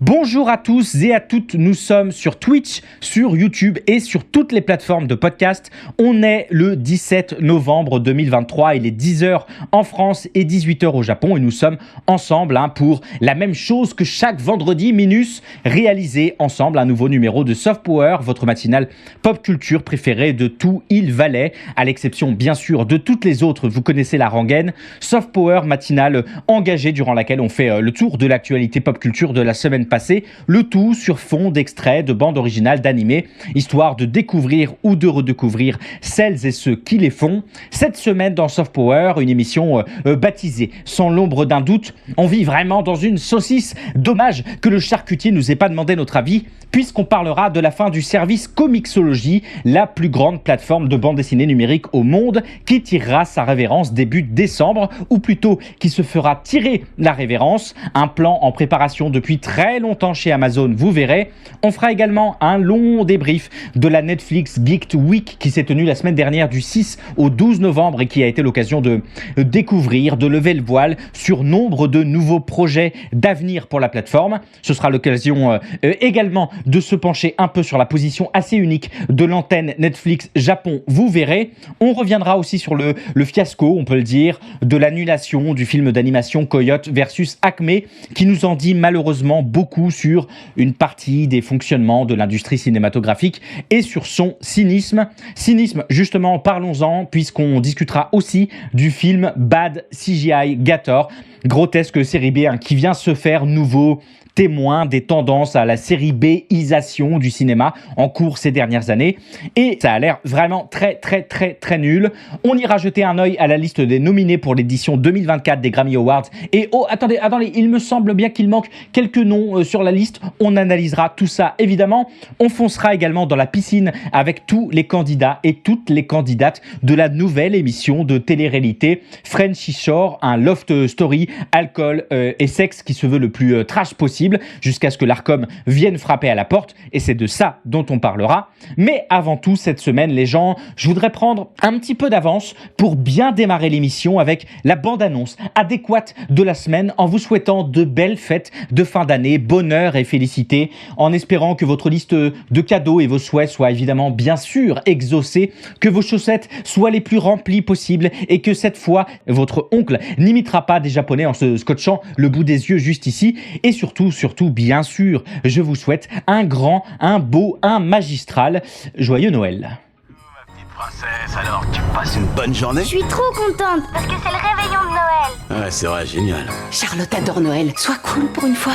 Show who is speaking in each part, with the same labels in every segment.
Speaker 1: Bonjour à tous et à toutes, nous sommes sur Twitch, sur YouTube et sur toutes les plateformes de podcast. On est le 17 novembre 2023, il est 10h en France et 18h au Japon et nous sommes ensemble pour la même chose que chaque vendredi, Minus, réaliser ensemble un nouveau numéro de Soft Power, votre matinale pop culture préférée de tout il Valais, à l'exception bien sûr de toutes les autres, vous connaissez la rengaine. Soft Power, matinale engagée durant laquelle on fait le tour de l'actualité pop culture de la semaine passée, le tout sur fond d'extraits de bandes originales d'animés, histoire de découvrir ou de redécouvrir celles et ceux qui les font. Cette semaine dans Soft Power, une émission baptisée sans l'ombre d'un doute. On vit vraiment dans une saucisse. Dommage que le charcutier nous ait pas demandé notre avis, puisqu'on parlera de la fin du service Comixology, la plus grande plateforme de bande dessinée numérique au monde, qui tirera sa révérence début décembre, ou plutôt qui se fera tirer la révérence. Un plan en préparation depuis très longtemps chez Amazon, vous verrez. On fera également un long débrief de la Netflix Geeked Week qui s'est tenue la semaine dernière du 6 au 12 novembre et qui a été l'occasion de découvrir, de lever le voile sur nombre de nouveaux projets d'avenir pour la plateforme. Ce sera l'occasion également de se pencher un peu sur la position assez unique de l'antenne Netflix Japon, vous verrez. On reviendra aussi sur le fiasco, on peut le dire, de l'annulation du film d'animation Coyote versus Acme, qui nous en dit malheureusement beaucoup sur une partie des fonctionnements de l'industrie cinématographique et sur son cynisme. Cynisme, justement, parlons-en, puisqu'on discutera aussi du film Bad CGI Gator, grotesque série B qui vient se faire nouveau témoin des tendances à la série B-isation du cinéma en cours ces dernières années. Et ça a l'air vraiment très nul. On ira jeter un œil à la liste des nominés pour l'édition 2024 des Grammy Awards. Et oh, attendez, il me semble bien qu'il manque quelques noms sur la liste. On analysera tout ça, évidemment. On foncera également dans la piscine avec tous les candidats et toutes les candidates de la nouvelle émission de télé-réalité Frenchy Shore, un loft story, alcool et sexe qui se veut le plus trash possible, jusqu'à ce que l'Arcom vienne frapper à la porte, et c'est de ça dont on parlera. Mais avant tout, cette semaine, les gens, je voudrais prendre un petit peu d'avance pour bien démarrer l'émission avec la bande-annonce adéquate de la semaine, en vous souhaitant de belles fêtes de fin d'année, bonheur et félicité, en espérant que votre liste de cadeaux et vos souhaits soient évidemment bien sûr exaucés, que vos chaussettes soient les plus remplies possibles, et que cette fois, votre oncle n'imitera pas des Japonais en se scotchant le bout des yeux juste ici, et surtout, bien sûr, je vous souhaite un grand, un beau, un magistral joyeux Noël.
Speaker 2: Ma petite princesse, alors tu passes une bonne journée?
Speaker 3: Je suis trop contente parce que c'est le réveillon de Noël.
Speaker 2: Ouais, c'est vrai, génial.
Speaker 4: Charlotte adore Noël. Sois cool pour une fois.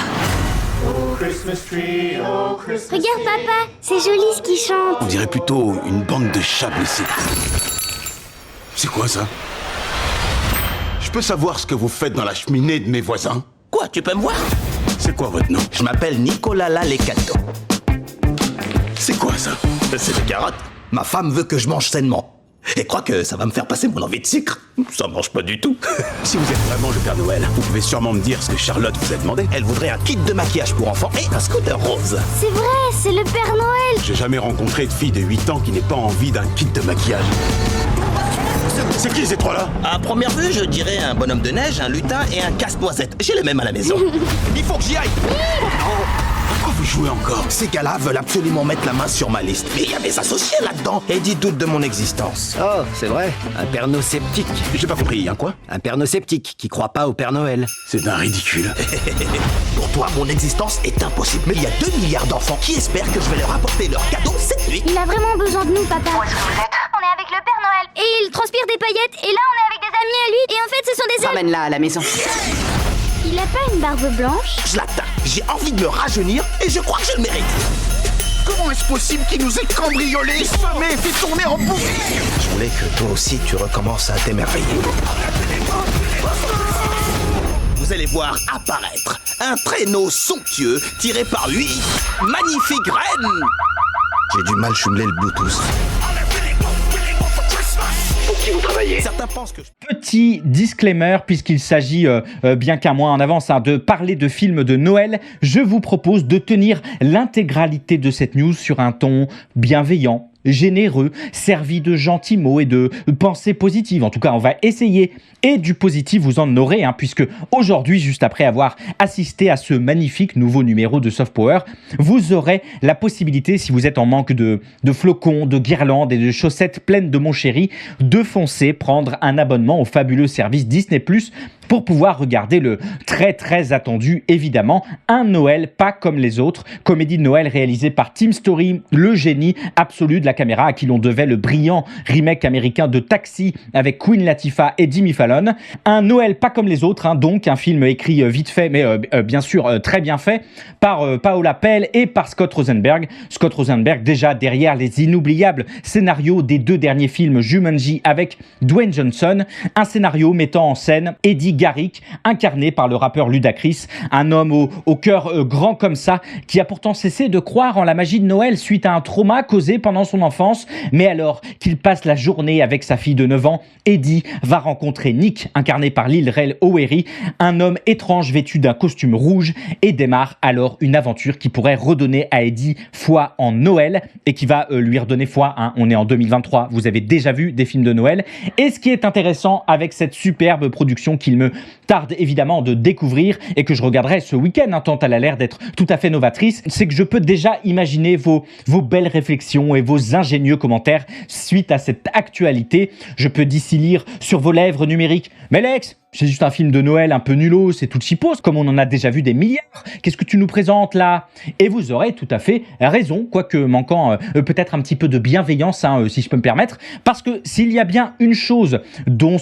Speaker 3: Regarde papa, c'est joli ce qu'il chante.
Speaker 2: On dirait plutôt une bande de chats blessés. C'est quoi ça? Je peux savoir ce que vous faites dans la cheminée de mes voisins?
Speaker 5: Quoi, tu peux me voir?
Speaker 2: C'est quoi votre nom?
Speaker 5: Je m'appelle Nicolas Lalecato.
Speaker 2: C'est quoi ça?
Speaker 5: C'est des carottes. Ma femme veut que je mange sainement. Et croit que ça va me faire passer mon envie de sucre. Ça mange pas du tout.
Speaker 2: Si vous êtes vraiment le Père Noël, vous pouvez sûrement me dire ce que Charlotte vous a demandé.
Speaker 5: Elle voudrait un kit de maquillage pour enfants et un scooter rose.
Speaker 3: C'est vrai, c'est le Père Noël.
Speaker 2: J'ai jamais rencontré de fille de 8 ans qui n'ait pas envie d'un kit de maquillage. C'est qui ces trois-là?
Speaker 5: À première vue, je dirais un bonhomme de neige, un lutin et un casse-noisette. J'ai le même à la maison.
Speaker 2: Il faut que j'y aille. Pourquoi vous jouez encore?
Speaker 5: Ces gars-là veulent absolument mettre la main sur ma liste. Mais il y a mes associés là-dedans. Eddie doute de mon existence.
Speaker 6: Oh, c'est vrai, un pernocéptique.
Speaker 2: J'ai pas compris, un quoi?
Speaker 6: Un pernocéptique qui croit pas au Père Noël.
Speaker 2: C'est un ridicule.
Speaker 5: Pour toi, mon existence est impossible. Mais il y a 2 milliards d'enfants qui espèrent que je vais leur apporter leur cadeau cette nuit.
Speaker 3: Il a vraiment besoin de nous papa. Où est-ce que vous êtes? On est avec le Père Noël. Et il transpire des paillettes. Et là on est avec des amis à lui. Et en fait ce sont des hommes.
Speaker 4: Ramène-la à la maison.
Speaker 3: Il a pas une barbe blanche?
Speaker 5: Je l'attends. J'ai envie de me rajeunir et je crois que je le mérite.
Speaker 2: Comment est-ce possible qu'il nous ait cambriolés, famé et fait tourner en boucle?
Speaker 5: Je voulais que toi aussi tu recommences à t'émerveiller. Vous allez voir apparaître un traîneau somptueux tiré par 8 magnifiques reines. J'ai du mal jumeler le Bluetooth.
Speaker 2: Pour qui vous travaillez?
Speaker 5: Certains pensent que...
Speaker 1: Petit disclaimer, puisqu'il s'agit, bien qu'un mois en avance, de parler de films de Noël, je vous propose de tenir l'intégralité de cette news sur un ton bienveillant, généreux, servi de gentils mots et de pensées positives. En tout cas, on va essayer. Et du positif, vous en aurez, puisque aujourd'hui, juste après avoir assisté à ce magnifique nouveau numéro de Soft Power, vous aurez la possibilité, si vous êtes en manque de flocons, de guirlandes et de chaussettes pleines de mon chéri, de foncer prendre un abonnement au fabuleux service Disney+, pour pouvoir regarder le très très attendu, évidemment, Un Noël pas comme les autres, comédie de Noël réalisée par Tim Story, le génie absolu de la caméra, à qui l'on devait le brillant remake américain de Taxi avec Queen Latifah et Jimmy Fallon. Un Noël pas comme les autres, donc un film écrit vite fait, mais bien sûr très bien fait, par Paola Pell et par Scott Rosenberg. Scott Rosenberg, déjà derrière les inoubliables scénarios des 2 derniers films Jumanji avec Dwayne Johnson, un scénario mettant en scène Eddie Garrick, incarné par le rappeur Ludacris, un homme au cœur grand comme ça, qui a pourtant cessé de croire en la magie de Noël suite à un trauma causé pendant son enfance. Mais alors qu'il passe la journée avec sa fille de 9 ans, Eddie va rencontrer Nick, incarné par Lil Rel Howery, un homme étrange vêtu d'un costume rouge, et démarre alors une aventure qui pourrait redonner à Eddie foi en Noël et qui va lui redonner foi. On est en 2023, vous avez déjà vu des films de Noël. Et ce qui est intéressant avec cette superbe production qu'il me tarde évidemment de découvrir et que je regarderai ce week-end, tant elle a l'air d'être tout à fait novatrice, c'est que je peux déjà imaginer vos belles réflexions et vos ingénieux commentaires suite à cette actualité. Je peux d'ici lire sur vos lèvres numériques: mais Lex, c'est juste un film de Noël un peu nulot, c'est tout cheapos, comme on en a déjà vu des milliards. Qu'est-ce que tu nous présentes là? Et vous aurez tout à fait raison, quoique manquant peut-être un petit peu de bienveillance, si je peux me permettre, parce que s'il y a bien une chose dont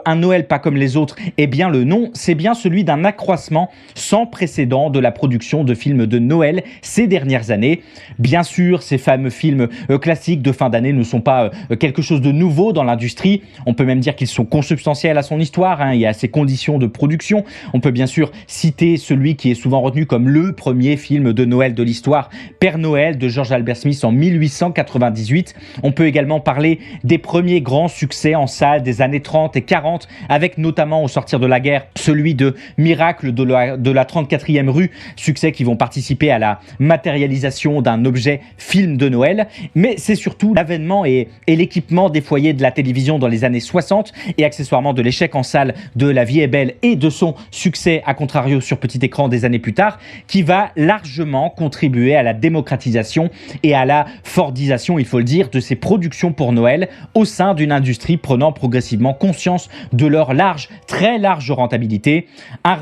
Speaker 1: Un Noël pas comme les autres est bien le nom, c'est bien celui d'un accroissement sans précédent de la production de films de Noël ces dernières années. Bien sûr, ces fameux films classiques de fin d'année ne sont pas quelque chose de nouveau dans l'industrie. On peut même dire qu'ils sont consubstantiels à son histoire, et à ses conditions de production. On peut bien sûr citer celui qui est souvent retenu comme le premier film de Noël de l'histoire, Père Noël de George Albert Smith en 1898. On peut également parler des premiers grands succès en salle des années 30 et 40, avec notamment au sortir de la guerre celui de Miracle de la 34e rue, succès qui vont participer à la matérialisation d'un objet film de Noël. Mais c'est surtout l'avènement et l'équipement des foyers de la télévision dans les années 60 et accessoirement de l'échec en salle de La Vie est belle et de son succès à contrario sur petit écran des années plus tard, qui va largement contribuer à la démocratisation et à la fordisation, il faut le dire, de ces productions pour Noël au sein d'une industrie prenant progressivement conscience de leur très large rentabilité.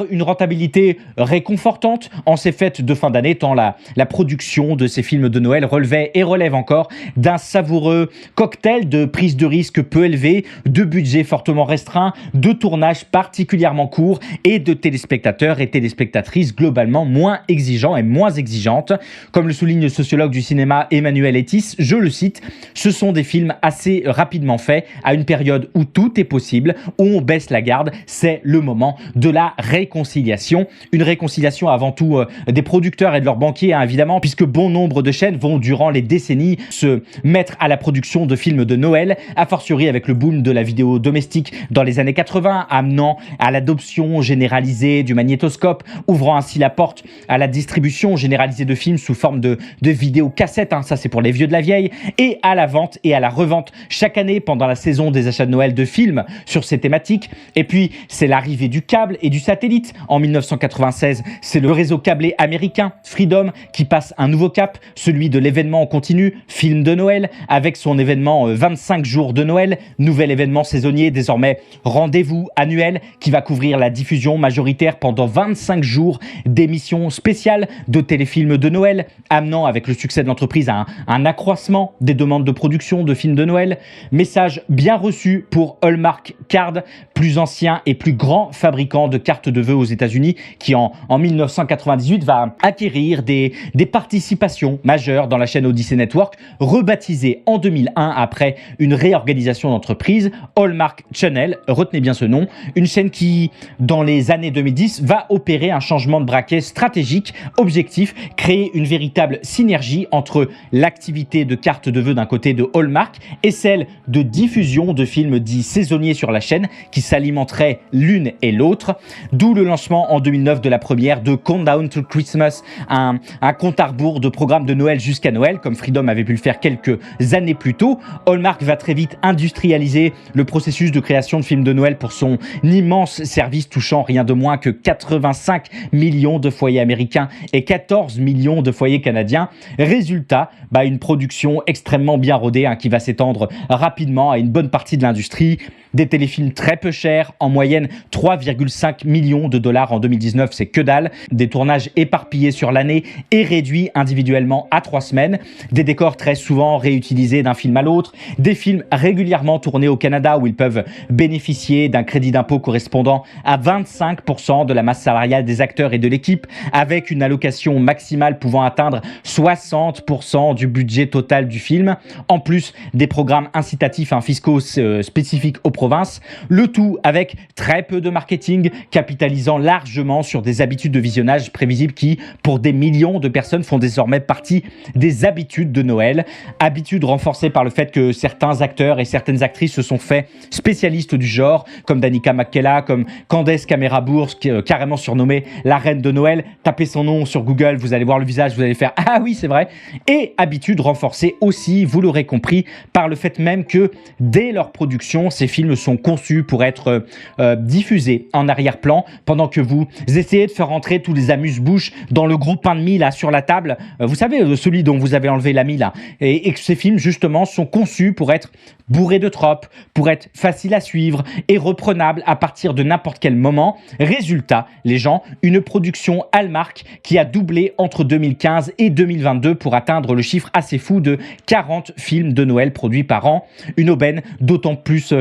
Speaker 1: Une rentabilité réconfortante en ces fêtes de fin d'année, tant la production de ces films de Noël relevait et relève encore d'un savoureux cocktail de prise de risque peu élevée, de budget fortement restreint, de tournage particulièrement court et de téléspectateurs et téléspectatrices globalement moins exigeants et moins exigeantes. Comme le souligne le sociologue du cinéma Emmanuel Etis, je le cite, « Ce sont des films assez rapidement faits à une période où tout est possible, où on baisse la garde, c'est le moment de la réconciliation. » Une réconciliation avant tout des producteurs et de leurs banquiers, évidemment, puisque bon nombre de chaînes vont durant les décennies se mettre à la production de films de Noël, a fortiori avec le boom de la vidéo domestique dans les années 80, amenant à l'adoption généralisée du magnétoscope, ouvrant ainsi la porte à la distribution généralisée de films sous forme de vidéocassettes, ça c'est pour les vieux de la vieille, et à la vente et à la revente chaque année pendant la saison des achats de Noël de films sur ces thématiques. Et puis c'est l'arrivée du câble et du satellite. En 1996, c'est le réseau câblé américain Freedom qui passe un nouveau cap, celui de l'événement en continu, film de Noël, avec son événement 25 jours de Noël, nouvel événement saisonnier, désormais rendez-vous annuel qui va couvrir la diffusion majoritaire pendant 25 jours d'émissions spéciales de téléfilms de Noël, amenant avec le succès de l'entreprise à un accroissement des demandes de production de films de Noël. Message bien reçu pour Hallmark Card, plus ancien et plus grand fabricant de cartes de vœux aux États-Unis, qui en 1998 va acquérir des participations majeures dans la chaîne Odyssey Network, rebaptisée en 2001 après une réorganisation d'entreprise, Hallmark Channel, retenez bien ce nom, une chaîne qui, dans les années 2010, va opérer un changement de braquet stratégique, objectif, créer une véritable synergie entre l'activité de cartes de vœux d'un côté de Hallmark et celle de diffusion de films dits saisonniers sur la chaîne, qui s'alimenteraient l'une et l'autre, d'où le lancement en 2009 de la première de Countdown to Christmas, un compte à rebours de programme de Noël jusqu'à Noël, comme Freedom avait pu le faire quelques années plus tôt. Hallmark va très vite industrialiser le processus de création de films de Noël pour son immense service touchant rien de moins que 85 millions de foyers américains et 14 millions de foyers canadiens. Résultat, une production extrêmement bien rodée qui va s'étendre rapidement à une bonne partie de l'industrie. Des téléfilms très peu chers, en moyenne 3,5 millions de dollars en 2019, c'est que dalle. Des tournages éparpillés sur l'année et réduits individuellement à 3 semaines. Des décors très souvent réutilisés d'un film à l'autre. Des films régulièrement tournés au Canada où ils peuvent bénéficier d'un crédit d'impôt correspondant à 25% de la masse salariale des acteurs et de l'équipe, avec une allocation maximale pouvant atteindre 60% du budget total du film. En plus des programmes incitatifs fiscaux spécifiques aux provinces. Le tout avec très peu de marketing, capitalisant largement sur des habitudes de visionnage prévisibles qui, pour des millions de personnes, font désormais partie des habitudes de Noël. Habitudes renforcées par le fait que certains acteurs et certaines actrices se sont fait spécialistes du genre, comme Danica McKellar, comme Candace Cameron-Bure, carrément surnommée la reine de Noël. Tapez son nom sur Google, vous allez voir le visage, vous allez faire « Ah oui, c'est vrai !» Et habitudes renforcées aussi, vous l'aurez compris, par le fait même que dès leur production, ces films sont conçus pour être diffusés en arrière-plan pendant que vous essayez de faire rentrer tous les amuse-bouches dans le gros pain de mie là sur la table. Vous savez, celui dont vous avez enlevé la mie là. Et que ces films justement sont conçus pour être bourrés de tropes, pour être faciles à suivre et reprenables à partir de n'importe quel moment. Résultat, les gens, une production Hallmark qui a doublé entre 2015 et 2022 pour atteindre le chiffre assez fou de 40 films de Noël produits par an. Une aubaine d'autant plus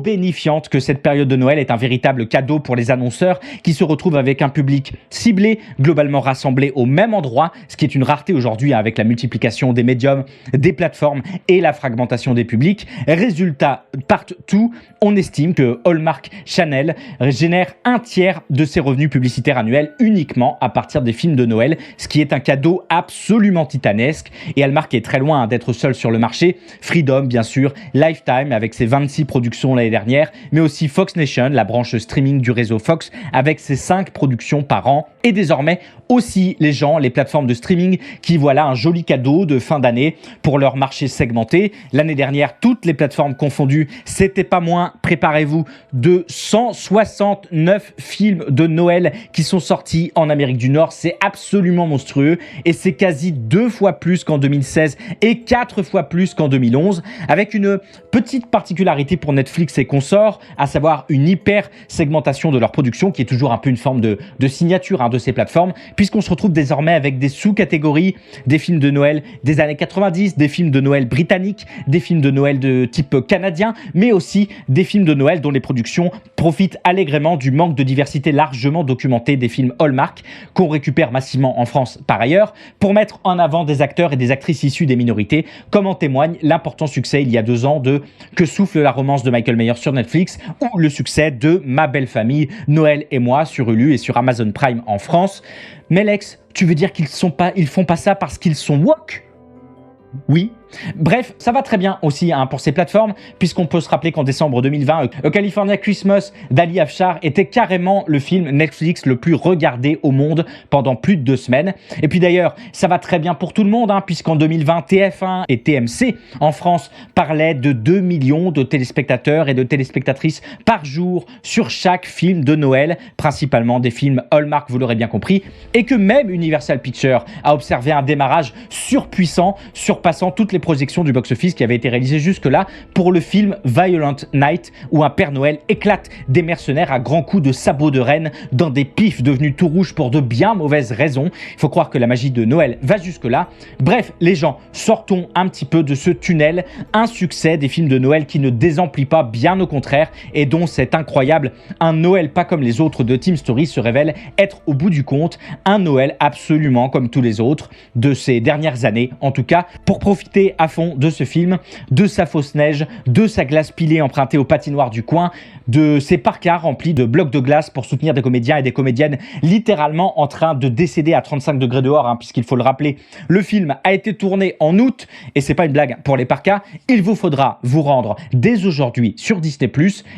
Speaker 1: bénifiante que cette période de Noël est un véritable cadeau pour les annonceurs qui se retrouvent avec un public ciblé, globalement rassemblé au même endroit, ce qui est une rareté aujourd'hui avec la multiplication des médiums, des plateformes et la fragmentation des publics. Résultat, partout, on estime que Hallmark Channel génère un tiers de ses revenus publicitaires annuels uniquement à partir des films de Noël, ce qui est un cadeau absolument titanesque. Et Hallmark est très loin d'être seul sur le marché. Freedom, bien sûr, Lifetime avec ses 26 productions l'année dernière, mais aussi Fox Nation, la branche streaming du réseau Fox, avec ses 5 productions par an. Et désormais aussi les plateformes de streaming qui voilà un joli cadeau de fin d'année pour leur marché segmenté. L'année dernière, toutes les plateformes confondues, c'était pas moins, préparez-vous, de 169 films de Noël qui sont sortis en Amérique du Nord. C'est absolument monstrueux et c'est quasi 2 fois plus qu'en 2016 et 4 fois plus qu'en 2011, avec une petite particularité pour Netflix et consorts, à savoir une hyper segmentation de leur production qui est toujours un peu une forme de signature de ces plateformes, puisqu'on se retrouve désormais avec des sous-catégories, des films de Noël des années 90, des films de Noël britanniques, des films de Noël de type canadien, mais aussi des films de Noël dont les productions profitent allègrement du manque de diversité largement documenté des films Hallmark, qu'on récupère massivement en France par ailleurs, pour mettre en avant des acteurs et des actrices issus des minorités, comme en témoigne l'important succès il y a 2 ans de Que souffle la romance de Michael Myers sur Netflix, ou le succès de Ma belle famille, Noël et moi sur Hulu et sur Amazon Prime en France. Mais Lex, tu veux dire qu'ils font pas ça parce qu'ils sont woke ? Oui. Bref, ça va très bien aussi pour ces plateformes, puisqu'on peut se rappeler qu'en décembre 2020, A California Christmas d'Ali Afshar était carrément le film Netflix le plus regardé au monde pendant plus de 2 semaines. Et puis d'ailleurs, ça va très bien pour tout le monde, puisqu'en 2020, TF1 et TMC en France parlaient de 2 millions de téléspectateurs et de téléspectatrices par jour sur chaque film de Noël, principalement des films Hallmark, vous l'aurez bien compris, et que même Universal Pictures a observé un démarrage surpuissant, surpassant toutes les projections du box-office qui avaient été réalisées jusque-là pour le film Violent Night, où un Père Noël éclate des mercenaires à grands coups de sabots de reine dans des pifs devenus tout rouges pour de bien mauvaises raisons. Il faut croire que la magie de Noël va jusque-là. Bref, les gens, sortons un petit peu de ce tunnel. Un succès des films de Noël qui ne désemplit pas, bien au contraire, et dont c'est incroyable. Un Noël pas comme les autres de Team Story se révèle être au bout du compte un Noël absolument comme tous les autres de ces dernières années, en tout cas, pour profiter profiter à fond de ce film, de sa fausse neige, de sa glace pilée empruntée aux patinoires du coin, de ses parkas remplis de blocs de glace pour soutenir des comédiens et des comédiennes littéralement en train de décéder à 35 degrés dehors, puisqu'il faut le rappeler, le film a été tourné en août, et c'est pas une blague pour les parkas. Il vous faudra vous rendre dès aujourd'hui sur Disney+,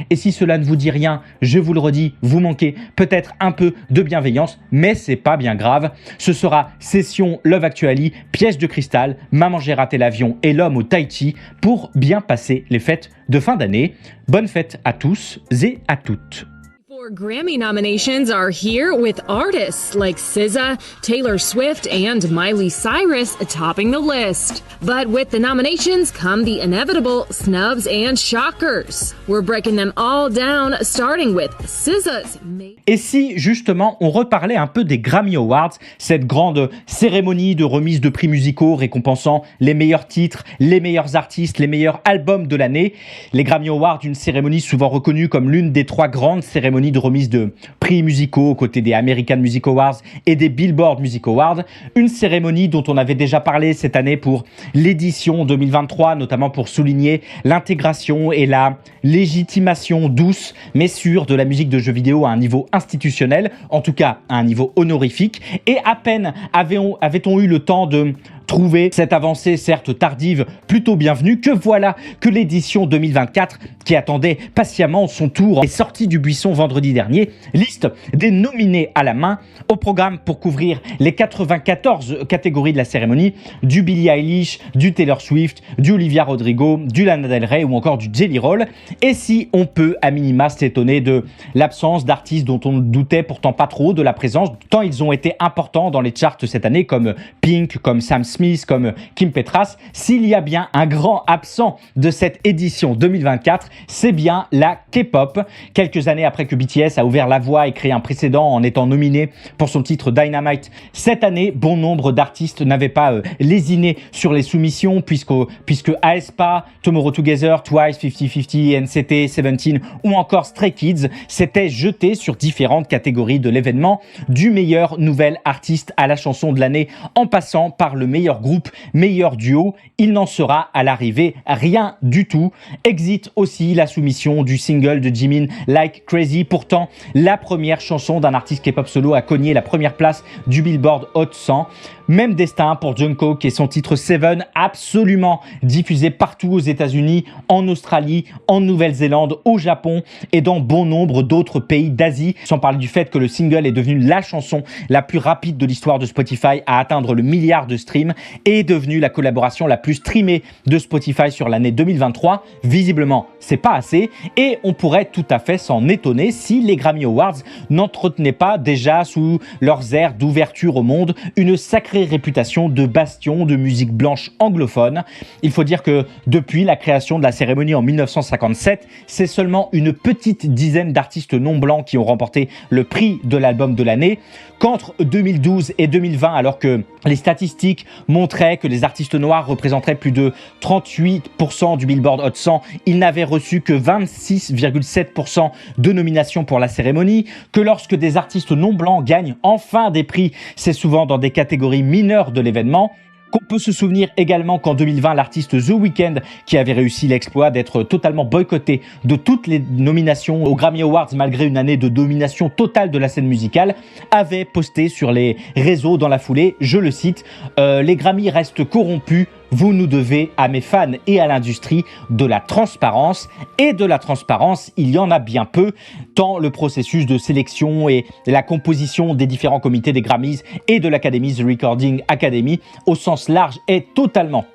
Speaker 1: et si cela ne vous dit rien, je vous le redis, vous manquez peut-être un peu de bienveillance, mais c'est pas bien grave. Ce sera Session Love Actually, Piège de cristal, Maman j'ai raté l'avion et L'homme au Tahiti pour bien passer les fêtes de fin d'année. Bonne fête à tous et à toutes.
Speaker 7: Four Grammy nominations are here with artists like SZA, Taylor Swift, and Miley Cyrus topping the list. But with the nominations come the inevitable snubs and shockers. We're breaking them all down, starting with SZA's.
Speaker 1: Et si justement on reparlait un peu des Grammy Awards, cette grande cérémonie de remise de prix musicaux récompensant les meilleurs titres, les meilleurs artistes, les meilleurs albums de l'année. Les Grammy Awards, une cérémonie souvent reconnue comme l'une des 3 grandes cérémonies de remise de prix musicaux aux côtés des American Music Awards et des Billboard Music Awards. Une cérémonie dont on avait déjà parlé cette année pour l'édition 2023, notamment pour souligner l'intégration et la légitimation douce mais sûre de la musique de jeux vidéo à un niveau institutionnel, en tout cas à un niveau honorifique. Et à peine avait-on eu le temps de trouver cette avancée certes tardive plutôt bienvenue que voilà que l'édition 2024 qui attendait patiemment son tour est sortie du buisson vendredi dernier. Liste des nominés à la main au programme pour couvrir les 94 catégories de la cérémonie, du Billie Eilish, du Taylor Swift, du Olivia Rodrigo, du Lana Del Rey ou encore du Jelly Roll. Et si on peut à minima s'étonner de l'absence d'artistes dont on ne doutait pourtant pas trop de la présence, tant ils ont été importants dans les charts cette année comme Pink, comme Sam Smith, comme Kim Petras, s'il y a bien un grand absent de cette édition 2024, c'est bien la K-pop. Quelques années après que BTS a ouvert la voie et créé un précédent en étant nominé pour son titre Dynamite, cette année, bon nombre d'artistes n'avaient pas lésiné sur les soumissions puisque aespa, Tomorrow Together, Twice, 50/50, NCT, 17 ou encore Stray Kids s'étaient jetés sur différentes catégories de l'événement, du meilleur nouvel artiste à la chanson de l'année en passant par le meilleur groupe, meilleur duo. Il n'en sera à l'arrivée rien du tout. Exit aussi la soumission du single de Jimin, Like Crazy, pourtant la première chanson d'un artiste K-pop solo à cogner la première place du Billboard Hot 100. Même destin pour Jungkook et son titre Seven, absolument diffusé partout aux États-Unis, en Australie, en Nouvelle-Zélande, au Japon et dans bon nombre d'autres pays d'Asie. Sans parler du fait que le single est devenu la chanson la plus rapide de l'histoire de Spotify à atteindre le milliard de streams et est devenu la collaboration la plus streamée de Spotify sur l'année 2023. Visiblement, c'est pas assez et on pourrait tout à fait s'en étonner si les Grammy Awards n'entretenaient pas déjà sous leurs airs d'ouverture au monde une sacrée réputation de bastion de musique blanche anglophone. Il faut dire que depuis la création de la cérémonie en 1957, c'est seulement une petite dizaine d'artistes non blancs qui ont remporté le prix de l'album de l'année. Qu'entre 2012 et 2020, alors que les statistiques montraient que les artistes noirs représenteraient plus de 38% du Billboard Hot 100, ils n'avaient reçu que 26,7% de nominations pour la cérémonie, que lorsque des artistes non blancs gagnent enfin des prix, c'est souvent dans des catégories mineures de l'événement. Qu'on peut se souvenir également qu'en 2020, l'artiste The Weeknd, qui avait réussi l'exploit d'être totalement boycotté de toutes les nominations aux Grammy Awards malgré une année de domination totale de la scène musicale, avait posté sur les réseaux dans la foulée, je le cite, « Les Grammy restent corrompus, vous nous devez à mes fans et à l'industrie de la transparence ». Et de la transparence, il y en a bien peu, tant le processus de sélection et la composition des différents comités des Grammys et de l'Academy The Recording Academy au sens large est totalement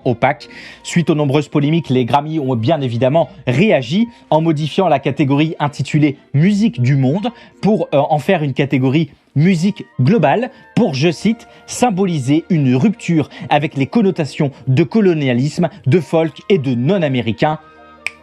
Speaker 1: opaque. Suite aux nombreuses polémiques, les Grammys ont bien évidemment réagi en modifiant la catégorie intitulée Musique du monde pour en faire une catégorie musique globale pour, je cite, symboliser une rupture avec les connotations de colonialisme, de folk et de non-américain.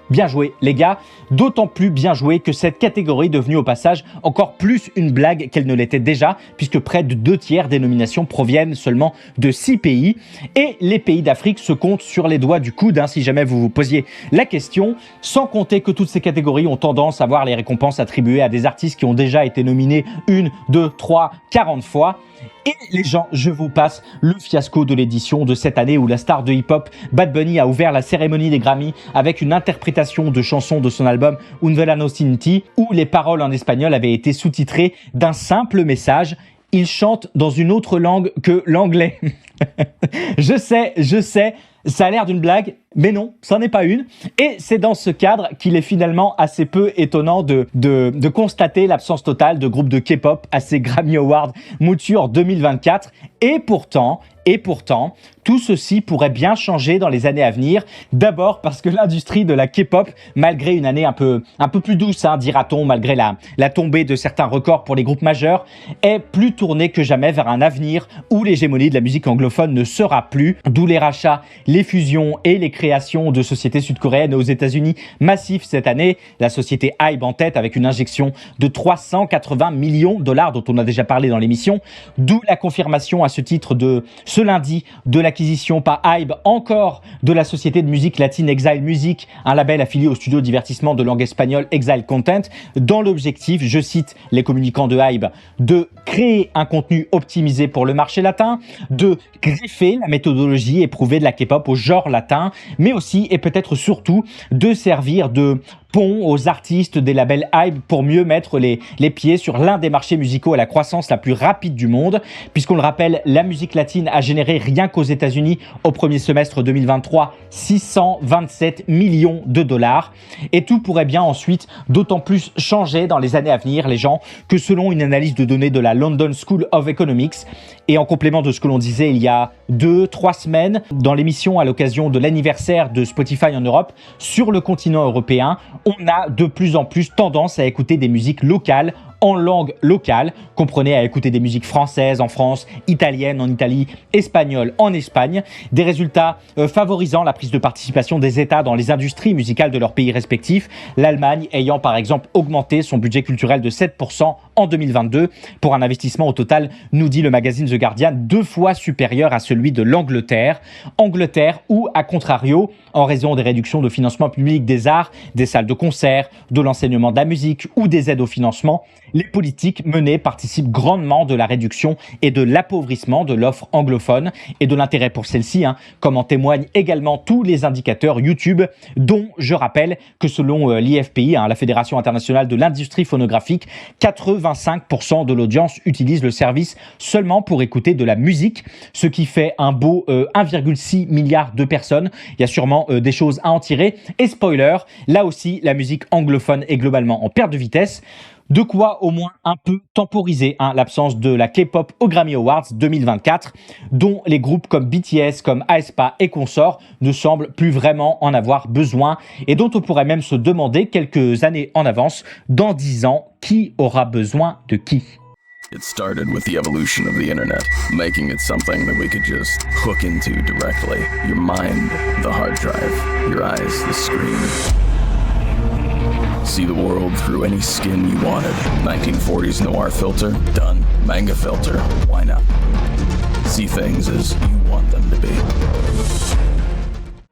Speaker 1: Bien joué les gars, d'autant plus bien joué que cette catégorie est devenue au passage encore plus une blague qu'elle ne l'était déjà, puisque près de 2/3 des nominations proviennent seulement de 6 pays. Et les pays d'Afrique se comptent sur les doigts du coude, si jamais vous vous posiez la question, sans compter que toutes ces catégories ont tendance à voir les récompenses attribuées à des artistes qui ont déjà été nominés 1, 2, 3, 40 fois. Et les gens, je vous passe le fiasco de l'édition de cette année où la star de hip-hop Bad Bunny a ouvert la cérémonie des Grammy avec une interprétation de chansons de son album Un Verano Sin Ti où les paroles en espagnol avaient été sous-titrées d'un simple message. Il chante dans une autre langue que l'anglais. Je sais, ça a l'air d'une blague, mais non, ça n'est pas une. Et c'est dans ce cadre qu'il est finalement assez peu étonnant de constater l'absence totale de groupes de K-pop à ces Grammy Awards Mouture 2024. Et pourtant, tout ceci pourrait bien changer dans les années à venir. D'abord parce que l'industrie de la K-pop, malgré une année un peu plus douce, dira-t-on, malgré la tombée de certains records pour les groupes majeurs, est plus tournée que jamais vers un avenir où l'hégémonie de la musique anglophone ne sera plus, d'où les rachats, les fusions et les créations de sociétés sud-coréennes aux États-Unis massifs cette année. La société HYBE en tête avec une injection de 380 millions de $ dont on a déjà parlé dans l'émission, d'où la confirmation à ce titre de ce lundi de l'acquisition par HYBE encore de la société de musique latine Exile Music, un label affilié au studio de divertissement de langue espagnole Exile Content, dans l'objectif, je cite les communicants de HYBE, de créer un contenu optimisé pour le marché latin, de greffer la méthodologie éprouvée de la K-pop au genre latin, mais aussi et peut-être surtout de servir de pont aux artistes des labels HYBE pour mieux mettre les pieds sur l'un des marchés musicaux à la croissance la plus rapide du monde, puisqu'on le rappelle, la musique latine a généré rien qu'aux États-Unis au premier semestre 2023 627 millions de $. Et tout pourrait bien ensuite d'autant plus changer dans les années à venir, les gens, que selon une analyse de données de la London School of Economics, et en complément de ce que l'on disait il y a 2-3 semaines dans l'émission à l'occasion de l'anniversaire de Spotify en Europe, sur le continent européen, on a de plus en plus tendance à écouter des musiques locales en langue locale, comprenez à écouter des musiques françaises en France, italiennes en Italie, espagnoles en Espagne, des résultats favorisant la prise de participation des États dans les industries musicales de leurs pays respectifs, l'Allemagne ayant par exemple augmenté son budget culturel de 7% en 2022 pour un investissement au total, nous dit le magazine The Guardian, 2 fois supérieur à celui de l'Angleterre. Angleterre où, à contrario, en raison des réductions de financement public des arts, des salles de concert, de l'enseignement de la musique ou des aides au financement, les politiques menées participent grandement de la réduction et de l'appauvrissement de l'offre anglophone et de l'intérêt pour celle-ci, comme en témoignent également tous les indicateurs YouTube, dont je rappelle que selon l'IFPI, la Fédération internationale de l'industrie phonographique, 85% de l'audience utilise le service seulement pour écouter de la musique, ce qui fait un beau 1,6 milliard de personnes. Il y a sûrement des choses à en tirer. Et spoiler, là aussi, la musique anglophone est globalement en perte de vitesse. De quoi au moins un peu temporiser l'absence de la K-pop aux Grammy Awards 2024, dont les groupes comme BTS, comme aespa et consorts ne semblent plus vraiment en avoir besoin et dont on pourrait même se demander quelques années en avance, dans 10 ans, qui aura besoin de qui.
Speaker 8: It started with the evolution of the internet, making it something that we could just hook into directly. Your mind, the hard drive, your eyes, the screen. See the world through any skin you wanted. 1940s noir filter, done. Manga filter, why not? See things as you want them to be.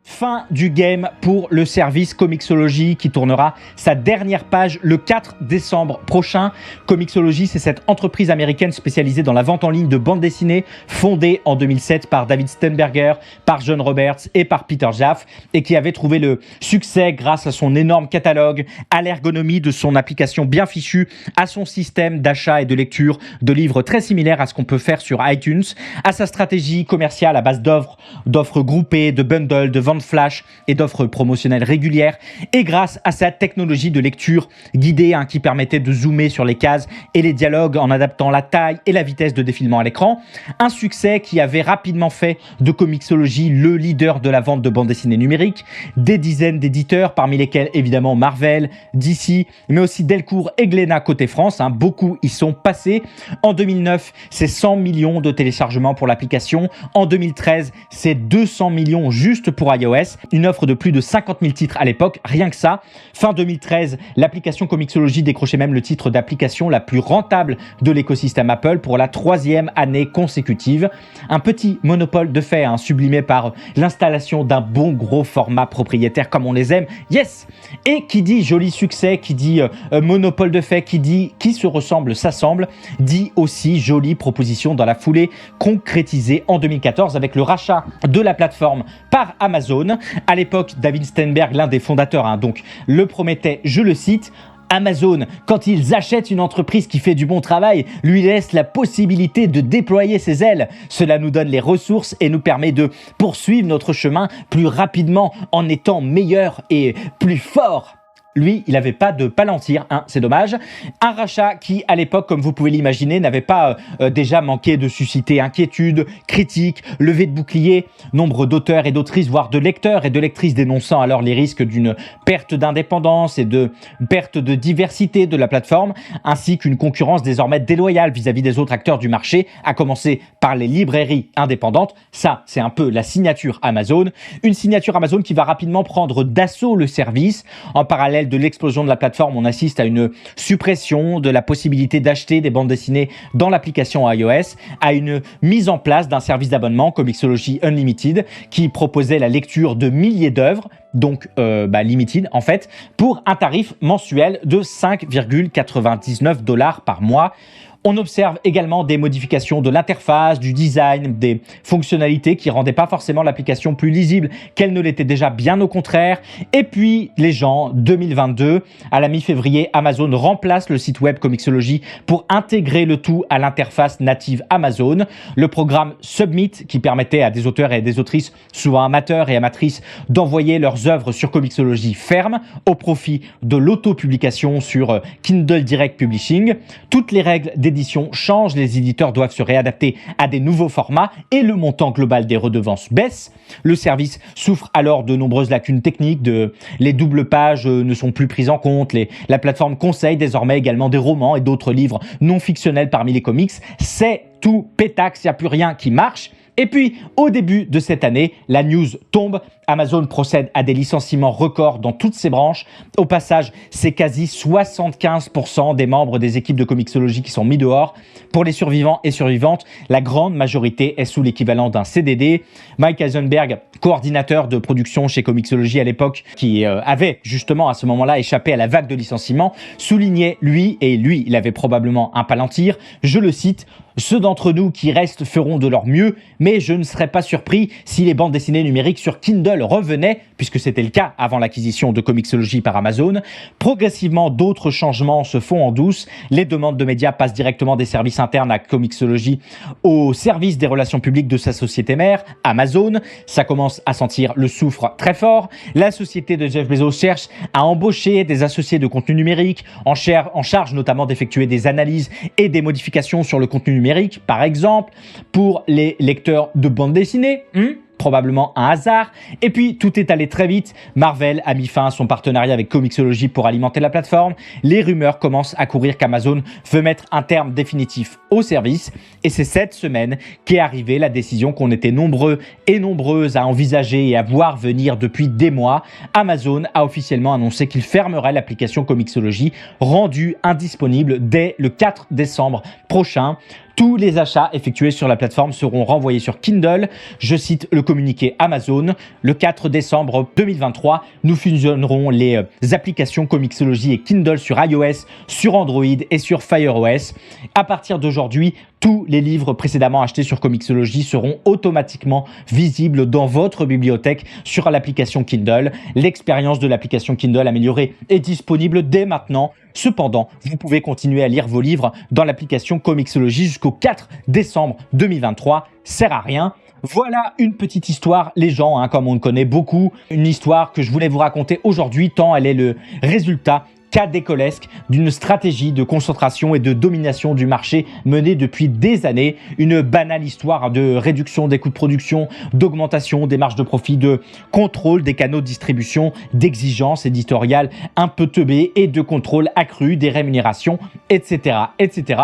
Speaker 1: Fin du game pour le service Comixology qui tournera sa dernière page le 4 décembre prochain. Comixology, c'est cette entreprise américaine spécialisée dans la vente en ligne de bandes dessinées, fondée en 2007 par David Steinberger, par John Roberts et par Peter Jaffe, et qui avait trouvé le succès grâce à son énorme catalogue, à l'ergonomie de son application bien fichue, à son système d'achat et de lecture de livres très similaire à ce qu'on peut faire sur iTunes, à sa stratégie commerciale à base d'offres groupées, de bundles, de ventes flash et d'offres promotionnelles régulières, et grâce à sa technologie de lecture guidée qui permettait de zoomer sur les cases et les dialogues en adaptant la taille et la vitesse de défilement à l'écran. Un succès qui avait rapidement fait de Comixology le leader de la vente de bandes dessinées numériques. Des dizaines d'éditeurs, parmi lesquels évidemment Marvel, DC, mais aussi Delcourt et Glénat côté France, beaucoup y sont passés. En 2009, c'est 100 millions de téléchargements pour l'application. En 2013, c'est 200 millions juste pour iOS. iOS. Une offre de plus de 50 000 titres à l'époque, rien que ça. Fin 2013, l'application Comixology décrochait même le titre d'application la plus rentable de l'écosystème Apple pour la 3e année consécutive. Un petit monopole de fait, sublimé par l'installation d'un bon gros format propriétaire comme on les aime. Yes! Et qui dit joli succès, qui dit monopole de fait, qui dit qui se ressemble s'assemble, dit aussi jolie proposition dans la foulée concrétisée en 2014 avec le rachat de la plateforme par Amazon. À l'époque, David Steinberg, l'un des fondateurs, donc le promettait, je le cite, Amazon, quand ils achètent une entreprise qui fait du bon travail, lui laisse la possibilité de déployer ses ailes. Cela nous donne les ressources et nous permet de poursuivre notre chemin plus rapidement en étant meilleur et plus fort. Lui, il n'avait pas de Palantir, c'est dommage. Un rachat qui, à l'époque, comme vous pouvez l'imaginer, n'avait pas déjà manqué de susciter inquiétude, critiques, levée de bouclier. Nombre d'auteurs et d'autrices, voire de lecteurs et de lectrices dénonçant alors les risques d'une perte d'indépendance et de perte de diversité de la plateforme, ainsi qu'une concurrence désormais déloyale vis-à-vis des autres acteurs du marché, à commencer par les librairies indépendantes. Ça, c'est un peu la signature Amazon. Une signature Amazon qui va rapidement prendre d'assaut le service. En parallèle de l'explosion de la plateforme, on assiste à une suppression de la possibilité d'acheter des bandes dessinées dans l'application iOS, à une mise en place d'un service d'abonnement Comixology Unlimited qui proposait la lecture de milliers d'œuvres, donc limited en fait, pour un tarif mensuel de 5,99 $ par mois. On observe également des modifications de l'interface, du design, des fonctionnalités qui rendaient pas forcément l'application plus lisible qu'elle ne l'était déjà, bien au contraire. Et puis, les gens, 2022, à la mi-février, Amazon remplace le site web Comixology pour intégrer le tout à l'interface native Amazon. Le programme Submit, qui permettait à des auteurs et des autrices, souvent amateurs et amatrices, d'envoyer leurs œuvres sur Comixology, ferme au profit de l'auto-publication sur Kindle Direct Publishing. Toutes les règles d'édition changent, les éditeurs doivent se réadapter à des nouveaux formats et le montant global des redevances baisse. Le service souffre alors de nombreuses lacunes techniques, les doubles pages ne sont plus prises en compte, la plateforme conseille désormais également des romans et d'autres livres non fictionnels parmi les comics. C'est tout pétaxe, il n'y a plus rien qui marche. Et puis, au début de cette année, la news tombe. Amazon procède à des licenciements records dans toutes ses branches. Au passage, c'est quasi 75% des membres des équipes de Comixology qui sont mis dehors. Pour les survivants et survivantes, la grande majorité est sous l'équivalent d'un CDD. Mike Eisenberg, coordinateur de production chez Comixology à l'époque, qui avait justement à ce moment-là échappé à la vague de licenciements, soulignait lui, il avait probablement un Palantir, je le cite, « Ceux d'entre nous qui restent feront de leur mieux, mais je ne serais pas surpris si les bandes dessinées numériques sur Kindle revenaient, puisque c'était le cas avant l'acquisition de Comixology par Amazon. Progressivement, d'autres changements se font en douce. Les demandes de médias passent directement des services internes à Comixology au service des relations publiques de sa société mère, Amazon. Ça commence à sentir le soufre très fort. La société de Jeff Bezos cherche à embaucher des associés de contenu numérique, en charge notamment d'effectuer des analyses et des modifications sur le contenu numérique, par exemple, pour les lecteurs de bande dessinée. Probablement un hasard. Et puis, tout est allé très vite. Marvel a mis fin à son partenariat avec Comixology pour alimenter la plateforme. Les rumeurs commencent à courir qu'Amazon veut mettre un terme définitif au service. Et c'est cette semaine qu'est arrivée la décision qu'on était nombreux et nombreuses à envisager et à voir venir depuis des mois. Amazon a officiellement annoncé qu'il fermerait l'application Comixology, rendue indisponible dès le 4 décembre prochain. Tous les achats effectués sur la plateforme seront renvoyés sur Kindle. Je cite le communiqué Amazon. Le 4 décembre 2023, nous fusionnerons les applications Comixology et Kindle sur iOS, sur Android et sur Fire OS. À partir d'aujourd'hui, tous les livres précédemment achetés sur Comixology seront automatiquement visibles dans votre bibliothèque sur l'application Kindle. L'expérience de l'application Kindle améliorée est disponible dès maintenant. Cependant, vous pouvez continuer à lire vos livres dans l'application Comixology jusqu'au 4 décembre 2023. Sert à rien. Voilà une petite histoire, les gens, comme on le connaît beaucoup. Une histoire que je voulais vous raconter aujourd'hui, tant elle est le résultat cadécolesque d'une stratégie de concentration et de domination du marché menée depuis des années. Une banale histoire de réduction des coûts de production, d'augmentation des marges de profit, de contrôle des canaux de distribution, d'exigences éditoriales un peu teubées et de contrôle accru des rémunérations, etc., etc.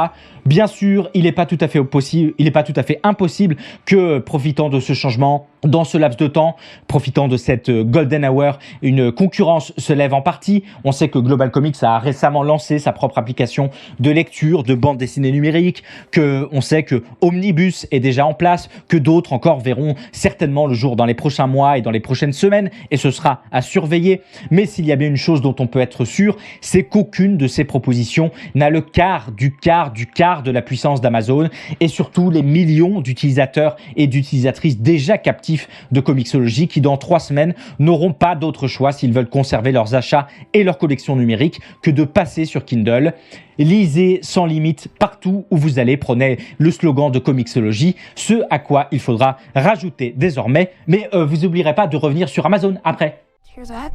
Speaker 1: Bien sûr, il n'est pas tout à fait impossible que, profitant de ce changement, dans ce laps de temps, profitant de cette golden hour, une concurrence se lève en partie. On sait que Global Comics a récemment lancé sa propre application de lecture de bande dessinée numérique, on sait que Omnibus est déjà en place, que d'autres encore verront certainement le jour dans les prochains mois et dans les prochaines semaines, et ce sera à surveiller. Mais s'il y a bien une chose dont on peut être sûr, c'est qu'aucune de ces propositions n'a le quart de la puissance d'Amazon, et surtout les millions d'utilisateurs et d'utilisatrices déjà captifs de Comixology qui dans 3 semaines n'auront pas d'autre choix s'ils veulent conserver leurs achats et leurs collections numériques que de passer sur Kindle. Lisez sans limite partout où vous allez, prenez le slogan de Comixology, ce à quoi il faudra rajouter désormais, mais vous n'oublierez pas de revenir sur Amazon après.
Speaker 3: Hear that?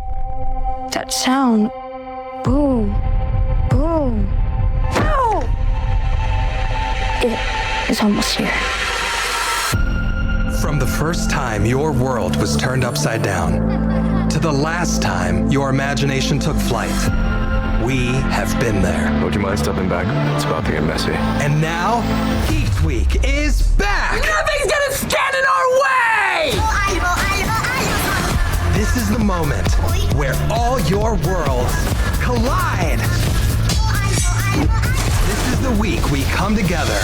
Speaker 3: That sound. Boom. Boom. Ow! It's almost here.
Speaker 9: From the first time your world was turned upside down, to the last time your imagination took flight, we have been there.
Speaker 8: Would you mind stepping back? It's about to get messy.
Speaker 9: And now, Geek Week is back!
Speaker 5: Nothing's gonna stand in our way!
Speaker 9: This is the moment where all your worlds collide. This is the week we come together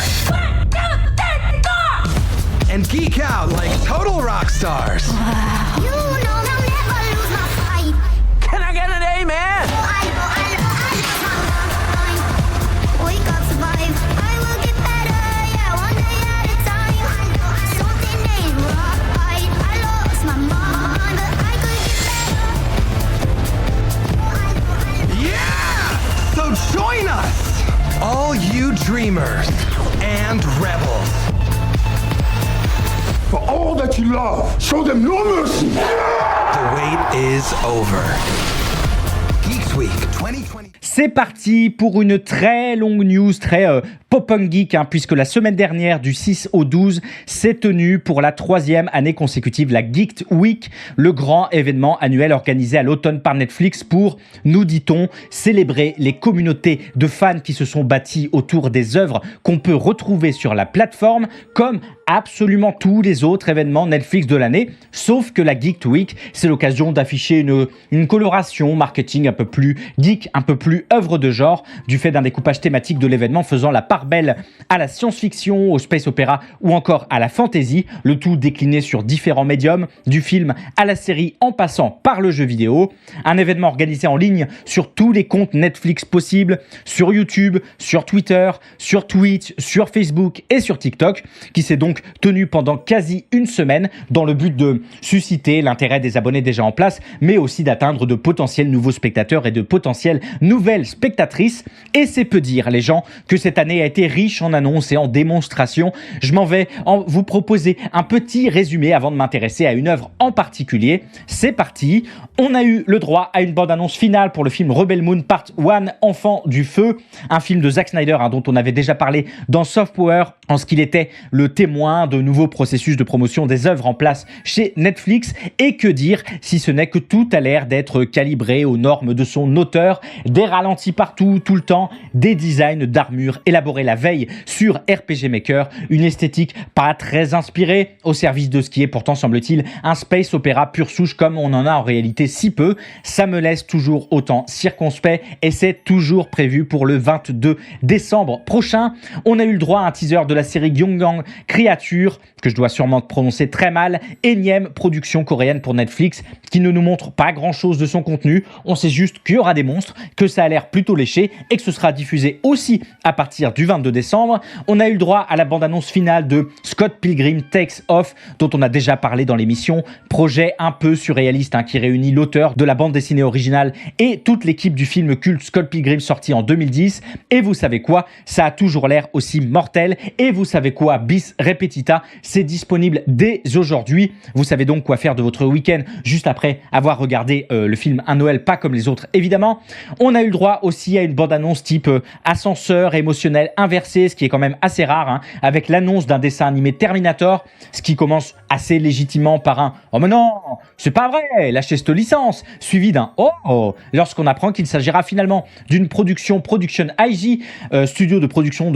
Speaker 9: and geek out like total rock stars.
Speaker 3: You know I'll never lose my fight.
Speaker 5: Can I get an amen?
Speaker 3: Wake up, survive. I will get better, yeah, one day at a time. Something ain't right. I lost my mind, but I could get better.
Speaker 9: Yeah! So join us, all you dreamers and rebels.
Speaker 2: For all that you love, show them no mercy.
Speaker 9: The wait is over. Geeks Week 2020.
Speaker 1: C'est parti pour une très longue news, très pop-punk geek, puisque la semaine dernière, du 6 au 12, s'est tenue pour la 3e année consécutive la Geek Week, le grand événement annuel organisé à l'automne par Netflix pour, nous dit-on, célébrer les communautés de fans qui se sont bâties autour des œuvres qu'on peut retrouver sur la plateforme, comme absolument tous les autres événements Netflix de l'année, sauf que la Geek Week, c'est l'occasion d'afficher une coloration marketing un peu plus geek, un peu plus œuvre de genre, du fait d'un découpage thématique de l'événement faisant la part belle à la science-fiction, au space opéra ou encore à la fantasy, le tout décliné sur différents médiums, du film à la série en passant par le jeu vidéo. Un événement organisé en ligne sur tous les comptes Netflix possibles, sur YouTube, sur Twitter, sur Twitch, sur Facebook et sur TikTok, qui s'est donc tenu pendant quasi une semaine dans le but de susciter l'intérêt des abonnés déjà en place, mais aussi d'atteindre de potentiels nouveaux spectateurs et de potentielles nouvelles spectatrices. Et c'est peu dire, les gens, que cette année a été riche en annonces et en démonstrations. Je m'en vais vous proposer un petit résumé avant de m'intéresser à une œuvre en particulier. C'est parti. On a eu le droit à une bande-annonce finale pour le film Rebel Moon Part 1, Enfant du Feu, un film de Zack Snyder dont on avait déjà parlé dans Soft Power, en ce qu'il était le témoin de nouveaux processus de promotion des œuvres en place chez Netflix. Et que dire si ce n'est que tout a l'air d'être calibré aux normes de son auteur, des ralentis partout, tout le temps, des designs d'armure élaborés la veille sur RPG Maker, une esthétique pas très inspirée au service de ce qui est pourtant, semble-t-il, un space opéra pure souche comme on en a en réalité si peu. Ça me laisse toujours autant circonspect et c'est toujours prévu pour le 22 décembre prochain. On a eu le droit à un teaser de la série Gyeonggang Creature, que je dois sûrement prononcer très mal, énième production coréenne pour Netflix qui ne nous montre pas grand-chose de son contenu. On sait juste qu'il y aura des monstres, que ça a l'air plutôt léché et que ce sera diffusé aussi à partir du 22 décembre. On a eu le droit à la bande-annonce finale de Scott Pilgrim Takes Off, dont on a déjà parlé dans l'émission. Projet un peu surréaliste qui réunit l'auteur de la bande dessinée originale et toute l'équipe du film culte Scott Pilgrim sorti en 2010. Et vous savez quoi? Ça a toujours l'air aussi mortel. Et vous savez quoi? Bis repetita, c'est disponible dès aujourd'hui. Vous savez donc quoi faire de votre week-end juste après avoir regardé le film Un Noël pas comme les autres, évidemment. évidemment. On a eu le droit aussi à une bande-annonce type ascenseur émotionnel inversé, ce qui est quand même assez rare, hein, avec l'annonce d'un dessin animé Terminator, ce qui commence assez légitimement par un « Oh mais non, c'est pas vrai, lâchez cette licence !» suivi d'un « Oh !» lorsqu'on apprend qu'il s'agira finalement d'une Production IG, studio de production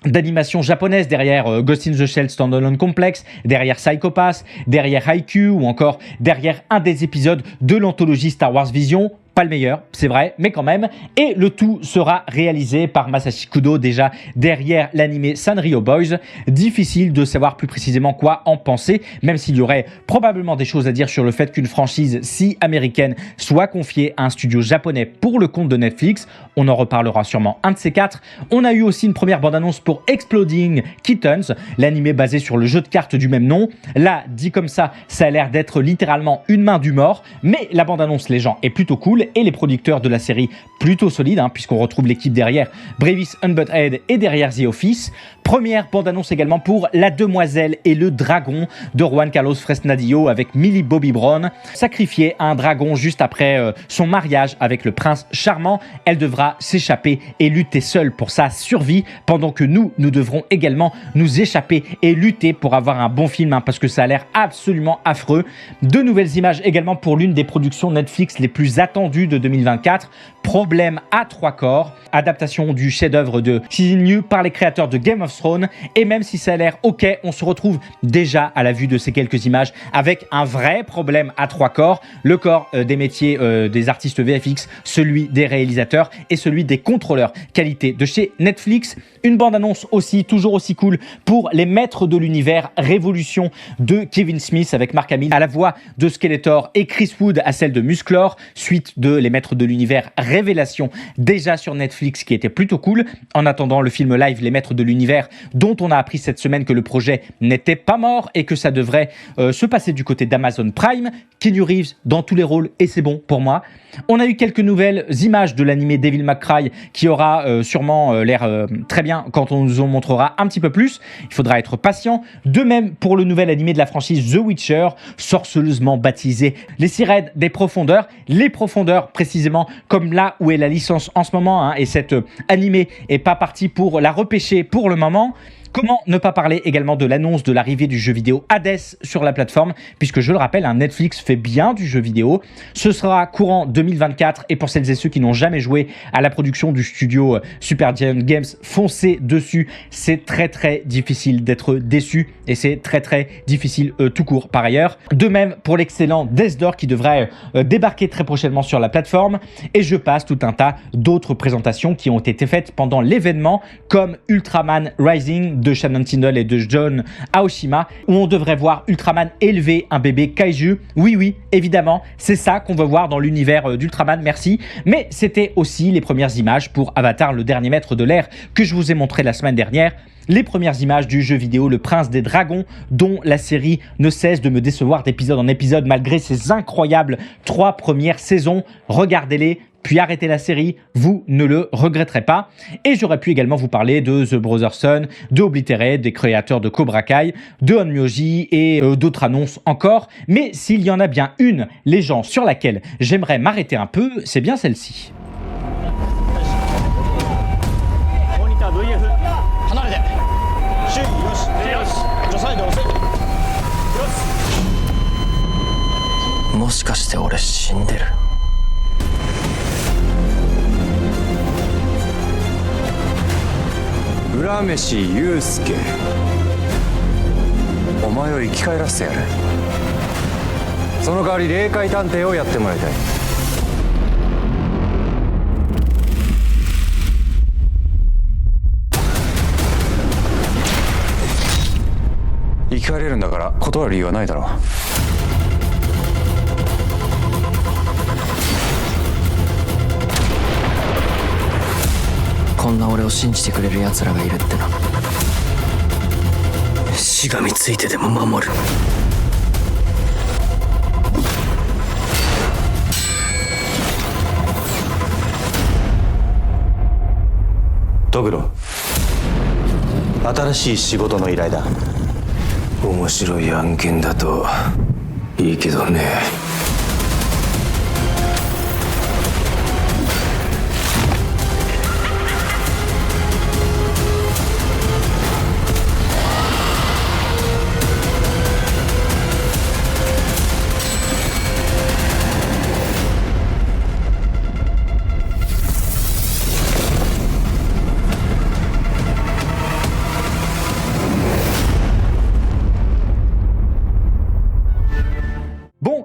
Speaker 1: d'animation japonaise derrière Ghost in the Shell Standalone Complex, derrière Psycho Pass, derrière Haikyuu ou encore derrière un des épisodes de l'anthologie Star Wars Vision. Pas le meilleur, c'est vrai, mais quand même. Et le tout sera réalisé par Masashi Kudo, déjà derrière l'animé Sanrio Boys. Difficile de savoir plus précisément quoi en penser, même s'il y aurait probablement des choses à dire sur le fait qu'une franchise si américaine soit confiée à un studio japonais pour le compte de Netflix. On en reparlera sûrement un de ces quatre. On a eu aussi une première bande-annonce pour Exploding Kittens, l'animé basé sur le jeu de cartes du même nom. Là, dit comme ça a l'air d'être littéralement une main du mort, mais la bande-annonce, les gens, est plutôt cool. Et les producteurs de la série plutôt solides, hein, puisqu'on retrouve l'équipe derrière Beavis and Butthead et derrière The Office. Première bande-annonce également pour La Demoiselle et le Dragon de Juan Carlos Fresnadillo avec Millie Bobby Brown. Sacrifiée à un dragon juste après son mariage avec le prince charmant, elle devra s'échapper et lutter seule pour sa survie, pendant que nous devrons également nous échapper et lutter pour avoir un bon film, hein, parce que ça a l'air absolument affreux. De nouvelles images également pour l'une des productions Netflix les plus attendues de 2024, Problème à 3 corps, adaptation du chef-d'œuvre de Cixin Liu par les créateurs de Game of Thrones. Et même si ça a l'air ok, on se retrouve déjà à la vue de ces quelques images avec un vrai problème à 3 corps, le corps des métiers des artistes VFX, celui des réalisateurs et celui des contrôleurs qualité de chez Netflix. Une bande-annonce aussi, toujours aussi cool, pour Les Maîtres de l'Univers, Révolution de Kevin Smith avec Mark Hamill à la voix de Skeletor et Chris Wood à celle de Musclor, suite de Les Maîtres de l'Univers, Révélation, déjà sur Netflix, qui était plutôt cool. En attendant le film live Les Maîtres de l'Univers, dont on a appris cette semaine que le projet n'était pas mort et que ça devrait se passer du côté d'Amazon Prime. Keanu Reeves dans tous les rôles et c'est bon pour moi. On a eu quelques nouvelles images de l'animé Devil May Cry qui aura sûrement l'air très bien quand on nous en montrera un petit peu plus. Il faudra être patient. De même pour le nouvel animé de la franchise The Witcher, sorceleusement baptisé Les Sirènes des Profondeurs. Les Profondeurs précisément comme là où est la licence en ce moment, hein, et cet animé est pas parti pour la repêcher pour le moment. Comment ne pas parler également de l'annonce de l'arrivée du jeu vidéo Hades sur la plateforme, puisque je le rappelle, Netflix fait bien du jeu vidéo. Ce sera courant 2024 et pour celles et ceux qui n'ont jamais joué à la production du studio Supergiant Games, foncez dessus. C'est très très difficile d'être déçu et c'est très très difficile tout court par ailleurs. De même pour l'excellent Death Door qui devrait débarquer très prochainement sur la plateforme, et je passe tout un tas d'autres présentations qui ont été faites pendant l'événement comme Ultraman Rising de Shannon Tindall et de John Aoshima, où on devrait voir Ultraman élever un bébé kaiju. Oui, évidemment, c'est ça qu'on veut voir dans l'univers d'Ultraman, merci. Mais c'était aussi les premières images pour Avatar, le dernier maître de l'air, que je vous ai montré la semaine dernière. Les premières images du jeu vidéo Le Prince des Dragons, dont la série ne cesse de me décevoir d'épisode en épisode malgré ses incroyables 3 premières saisons. Regardez-les, puis arrêtez la série, vous ne le regretterez pas. Et j'aurais pu également vous parler de The Brother's Son, de Obliterate, des créateurs de Cobra Kai, de Onmyoji et d'autres annonces encore. Mais s'il y en a bien une, les gens, sur laquelle j'aimerais m'arrêter un peu, c'est bien celle-ci.
Speaker 6: もしかして俺死んでる。
Speaker 10: 浦飯祐介、お前を生き返らせてやる。その代わり霊界探偵をやってもらいたい。生き返れるんだから断る理由はないだろう。
Speaker 6: こんな俺を信じてくれる奴らがいるってな。しがみついてでも守る。
Speaker 10: トグロ、新しい仕事の依頼だ。面白い案件だといいけどね。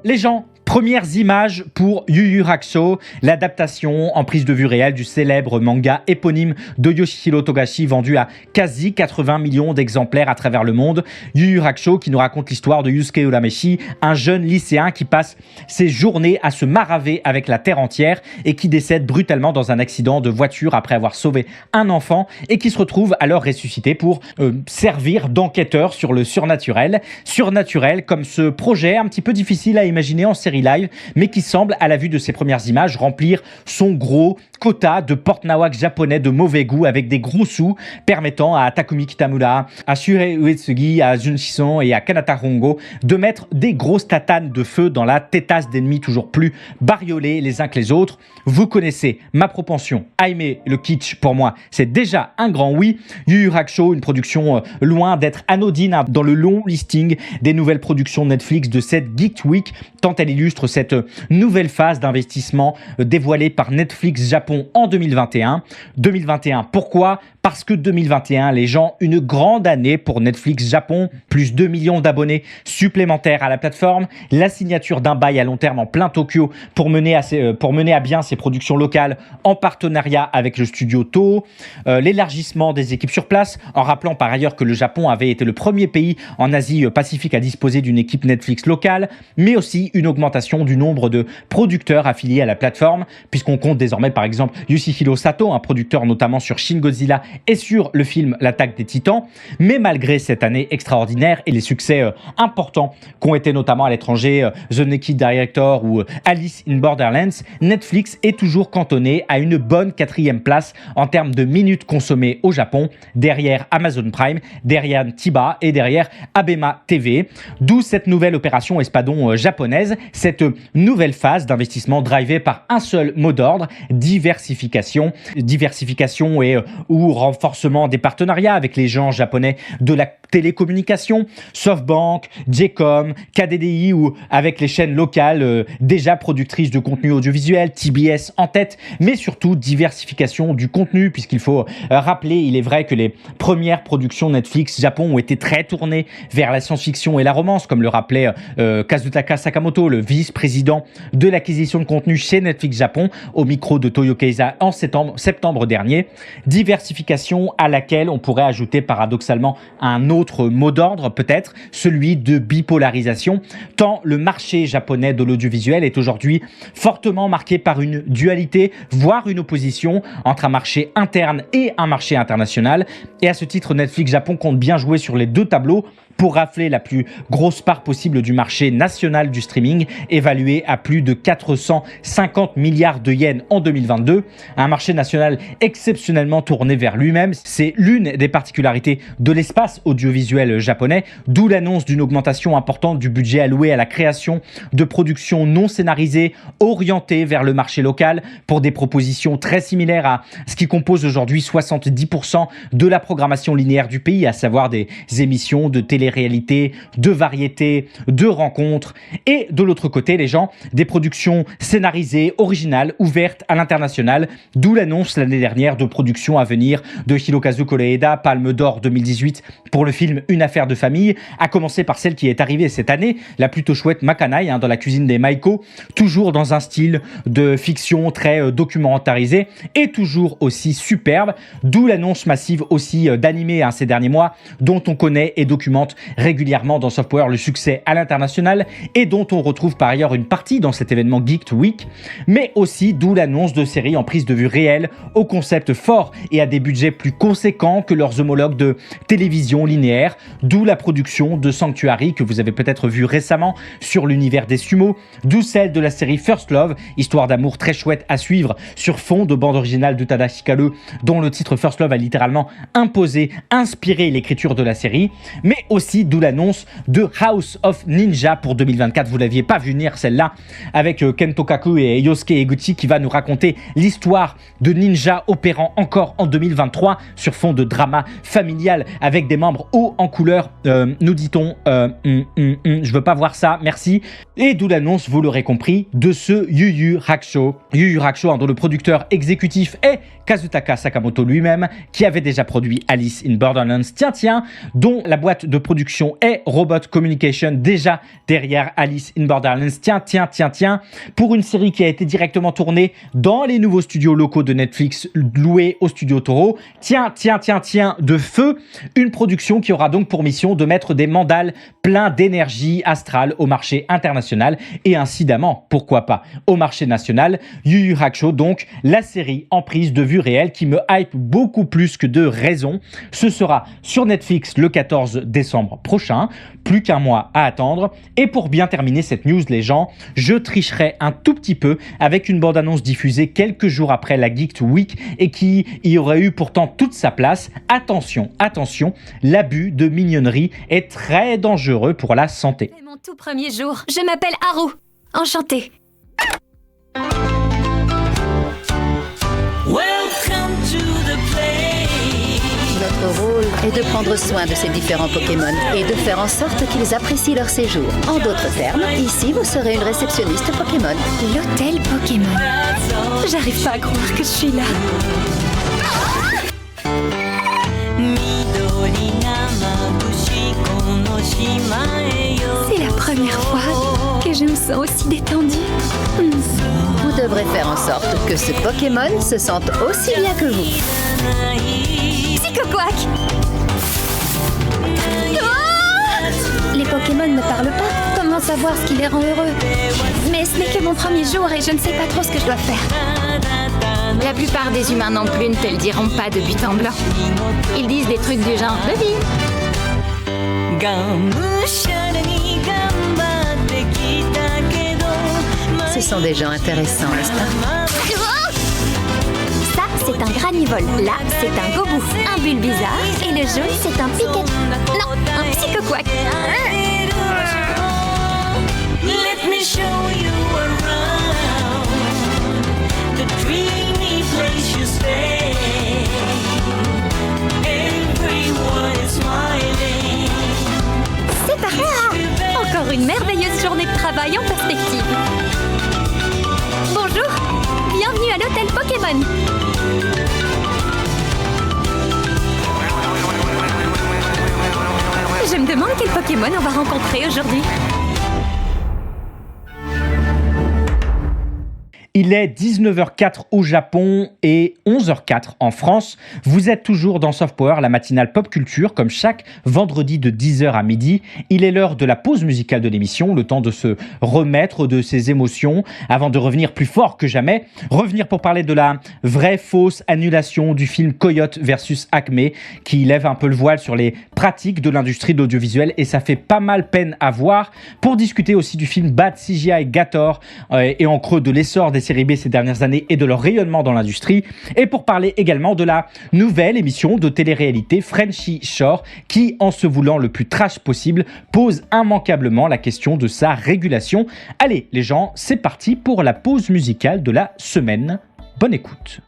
Speaker 1: Bon, les gens, premières images pour Yu Yu Hakusho, l'adaptation en prise de vue réelle du célèbre manga éponyme de Yoshihiro Togashi, vendu à quasi 80 millions d'exemplaires à travers le monde. Yu Yu Hakusho qui nous raconte l'histoire de Yusuke Urameshi, un jeune lycéen qui passe ses journées à se maraver avec la terre entière et qui décède brutalement dans un accident de voiture après avoir sauvé un enfant et qui se retrouve alors ressuscité pour servir d'enquêteur sur le surnaturel. Surnaturel comme ce projet un petit peu difficile à imaginer en série live, mais qui semble, à la vue de ses premières images, remplir son gros quota de porte-nawak japonais de mauvais goût avec des gros sous permettant à Takumi Kitamura, à Shuhei Uetsugi, à Jun Shison et à Kanata Hongo de mettre des grosses tatanes de feu dans la tétasse d'ennemis toujours plus bariolés les uns que les autres. Vous connaissez ma propension à aimer le kitsch. Pour moi, c'est déjà un grand oui. Yu Yu Hakusho, une production loin d'être anodine dans le long listing des nouvelles productions Netflix de cette Geek Week, tant elle illustre cette nouvelle phase d'investissement dévoilée par Netflix Japon en 2021. 2021, pourquoi ? Parce que 2021, les gens, une grande année pour Netflix Japon, plus 2 millions d'abonnés supplémentaires à la plateforme, la signature d'un bail à long terme en plein Tokyo pour mener à bien ses productions locales en partenariat avec le studio Toho, l'élargissement des équipes sur place, en rappelant par ailleurs que le Japon avait été le premier pays en Asie Pacifique à disposer d'une équipe Netflix locale, mais aussi une augmentation du nombre de producteurs affiliés à la plateforme, puisqu'on compte désormais par exemple Yoshihiro Sato, un producteur notamment sur Shin Godzilla et sur le film L'Attaque des Titans. Mais malgré cette année extraordinaire et les succès importants qu'ont été notamment à l'étranger The Naked Director ou Alice in Borderlands, Netflix est toujours cantonné à une bonne 4e place en termes de minutes consommées au Japon, derrière Amazon Prime, derrière TVer et derrière Abema TV. D'où cette nouvelle opération espadon japonaise, cette nouvelle phase d'investissement drivée par un seul mot d'ordre, diversification et ou renforcement des partenariats avec les géants japonais de la télécommunication, SoftBank, J-Com, KDDI ou avec les chaînes locales déjà productrices de contenu audiovisuel, TBS en tête, mais surtout diversification du contenu, puisqu'il faut rappeler, il est vrai que les premières productions Netflix Japon ont été très tournées vers la science-fiction et la romance, comme le rappelait Kazutaka Sakamoto, le vice-président de l'acquisition de contenu chez Netflix Japon, au micro de Toyo Keizai en septembre dernier. Diversification à laquelle on pourrait ajouter paradoxalement un autre mot d'ordre, peut-être celui de bipolarisation, tant le marché japonais de l'audiovisuel est aujourd'hui fortement marqué par une dualité, voire une opposition entre un marché interne et un marché international. Et à ce titre, Netflix Japon compte bien jouer sur les deux tableaux pour rafler la plus grosse part possible du marché national du streaming, évalué à plus de 450 milliards de yens en 2022. Un marché national exceptionnellement tourné vers lui-même. C'est l'une des particularités de l'espace audiovisuel japonais, d'où l'annonce d'une augmentation importante du budget alloué à la création de productions non scénarisées orientées vers le marché local pour des propositions très similaires à ce qui compose aujourd'hui 70% de la programmation linéaire du pays, à savoir des émissions de télé-réalité, de variété, de rencontres. Et de l'autre côté, les gens, des productions scénarisées, originales, ouvertes à l'international, d'où l'annonce l'année dernière de productions à venir de Hirokazu Koreeda, Palme d'Or 2018 pour le film Une affaire de famille, à commencer par celle qui est arrivée cette année, la plutôt chouette Makanai, dans la cuisine des Maiko, toujours dans un style de fiction très documentarisé et toujours aussi superbe, d'où l'annonce massive aussi d'animés ces derniers mois, dont on connaît et documente régulièrement dans Software le succès à l'international et dont on retrouve par ailleurs une partie dans cet événement Geek Week, mais aussi d'où l'annonce de séries en prise de vue réelle, au concept fort et à des budgets plus conséquents que leurs homologues de télévision linéaire, d'où la production de Sanctuary que vous avez peut-être vu récemment sur l'univers des sumo, d'où celle de la série First Love, histoire d'amour très chouette à suivre sur fond de bande originale d'Utada Hikaru, dont le titre First Love a littéralement inspiré l'écriture de la série, mais aussi d'où l'annonce de House of Ninja pour 2024. Vous l'aviez pas vu venir celle-là, avec Kento Kaku et Yosuke Eguchi qui va nous raconter l'histoire de ninja opérant encore en 2023 sur fond de drama familial avec des membres hauts en couleur, nous dit-on. Je veux pas voir ça, merci. Et d'où l'annonce, vous l'aurez compris, de ce Yu Yu Hakusho. Yu Yu Hakusho, dont le producteur exécutif est Kazutaka Sakamoto lui-même, qui avait déjà produit Alice in Borderlands, dont la boîte de production est Robot Communication, déjà derrière Alice in Borderlands. Tiens, pour une série qui a été directement tournée dans les nouveaux studios locaux de Netflix loués au studio Toro. Tiens, de feu, une production qui aura donc pour mission de mettre des mandales pleins d'énergie astrale au marché international et incidemment, pourquoi pas, au marché national. Yu Yu Hakusho, donc, la série en prise de vue réelle qui me hype beaucoup plus que de raison. Ce sera sur Netflix le 14 décembre prochain. Plus qu'un mois à attendre. Et pour bien terminer cette news, les gens, je tricherai un tout petit peu avec une bande-annonce diffusée quelques jours après la Geek Week et qui y aurait eu pourtant toute sa place. Attention, l'abus de mignonnerie est très dangereux pour la santé.
Speaker 11: C'est mon tout premier jour. Je m'appelle Haru. Enchantée.
Speaker 4: Notre rôle est de prendre soin de ces différents Pokémon et de faire en sorte qu'ils apprécient leur séjour. En d'autres termes, ici vous serez une réceptionniste Pokémon.
Speaker 11: L'hôtel Pokémon. J'arrive pas à croire que je suis là. C'est la première fois que je me sens aussi détendue.
Speaker 4: Vous devrez faire en sorte que ce Pokémon se sente aussi bien que vous.
Speaker 11: Psycho-Quack. Les Pokémon ne parlent pas. Comment savoir ce qui les rend heureux? Mais ce n'est que mon premier jour et je ne sais pas trop ce que je dois faire. La plupart des humains non plus ne te le diront pas de but en blanc. Ils disent des trucs du genre « Devis ».
Speaker 4: Ce sont des gens intéressants, n'est-ce pas?
Speaker 11: Ça, c'est un Granivol. Là, c'est un Gobu. Un Bulbizarre. Et le jaune, c'est un Pikachu. Non, un Psycho-Quack.
Speaker 12: Let me show you around the dreamy place you stay. Everyone is smiling.
Speaker 11: C'est parti. Encore une merveilleuse journée de travail en perspective. Bonjour, bienvenue à l'hôtel Pokémon. Je me demande quel Pokémon on va rencontrer aujourd'hui.
Speaker 1: Il est 19h04 au Japon et 11h04 en France. Vous êtes toujours dans Soft Power, la matinale pop culture, comme chaque vendredi de 10h à midi. Il est l'heure de la pause musicale de l'émission, le temps de se remettre de ses émotions avant de revenir plus fort que jamais. Revenir pour parler de la vraie fausse annulation du film Coyote versus Acme, qui lève un peu le voile sur les pratiques de l'industrie de l'audiovisuel et ça fait pas mal peine à voir. Pour discuter aussi du film Bad CGI Gator et en creux de l'essor des séries B ces dernières années et de leur rayonnement dans l'industrie, et pour parler également de la nouvelle émission de télé-réalité Frenchy Shore qui, en se voulant le plus trash possible, pose immanquablement la question de sa régulation. Allez les gens, c'est parti pour la pause musicale de la semaine. Bonne écoute.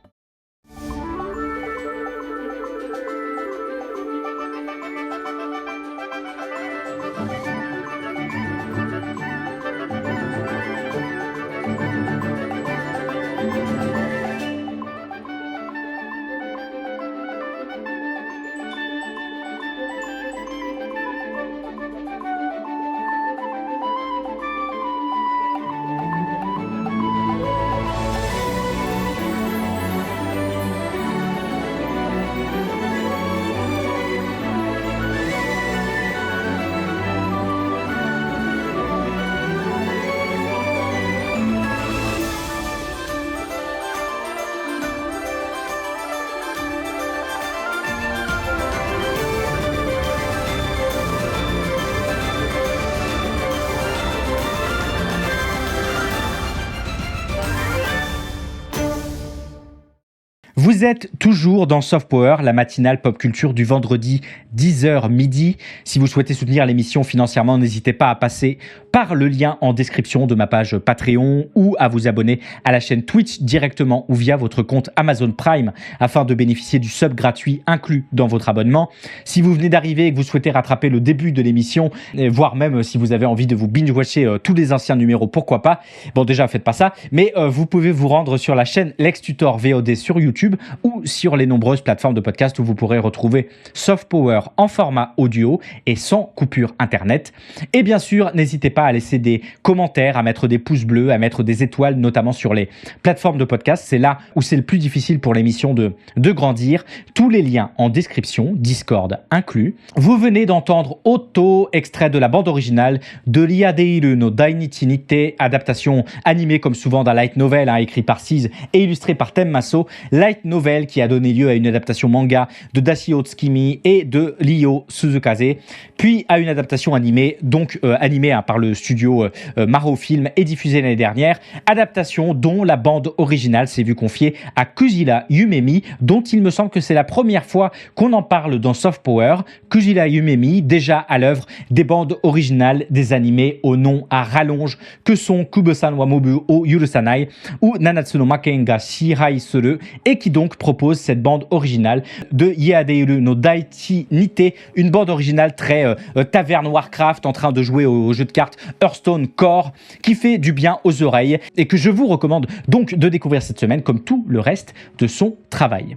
Speaker 1: Vous êtes toujours dans Soft Power, la matinale pop culture du vendredi 10h midi. Si vous souhaitez soutenir l'émission financièrement, n'hésitez pas à passer par le lien en description de ma page Patreon ou à vous abonner à la chaîne Twitch directement ou via votre compte Amazon Prime afin de bénéficier du sub gratuit inclus dans votre abonnement. Si vous venez d'arriver et que vous souhaitez rattraper le début de l'émission, voire même si vous avez envie de vous binge-watcher tous les anciens numéros, pourquoi pas. Bon, déjà, faites pas ça, mais vous pouvez vous rendre sur la chaîne Lex Tutor VOD sur YouTube YouTube ou sur les nombreuses plateformes de podcast où vous pourrez retrouver Soft Power en format audio et sans coupure internet. Et bien sûr, n'hésitez pas à laisser des commentaires, à mettre des pouces bleus, à mettre des étoiles, notamment sur les plateformes de podcast. C'est là où c'est le plus difficile pour l'émission de grandir. Tous les liens en description, Discord inclus. Vous venez d'entendre Otto, extrait de la bande originale de Ryadeiru no Dainichi Nite, adaptation animée comme souvent d'un light novel écrit par Siz et illustré par Tenmaso. Light novel qui a donné lieu à une adaptation manga de Dashio Tsukimi et de Ryo Suzukaze, puis à une adaptation animée, donc animée par le studio Maro Film et diffusée l'année dernière. Adaptation dont la bande originale s'est vue confiée à Kujira Yumemi, dont il me semble que c'est la première fois qu'on en parle dans Soft Power. Kujira Yumemi, déjà à l'œuvre des bandes originales des animés au nom à rallonge que sont Kubo-san wa Mobu o Yurusanai ou Nanatsu no Maken ga Shirai Suru, et qui donc propose cette bande originale de Ryadeiru no Dainichi Nite, une bande originale très taverne Warcraft en train de jouer au jeu de cartes Hearthstone Core, qui fait du bien aux oreilles et que je vous recommande donc de découvrir cette semaine comme tout le reste de son travail.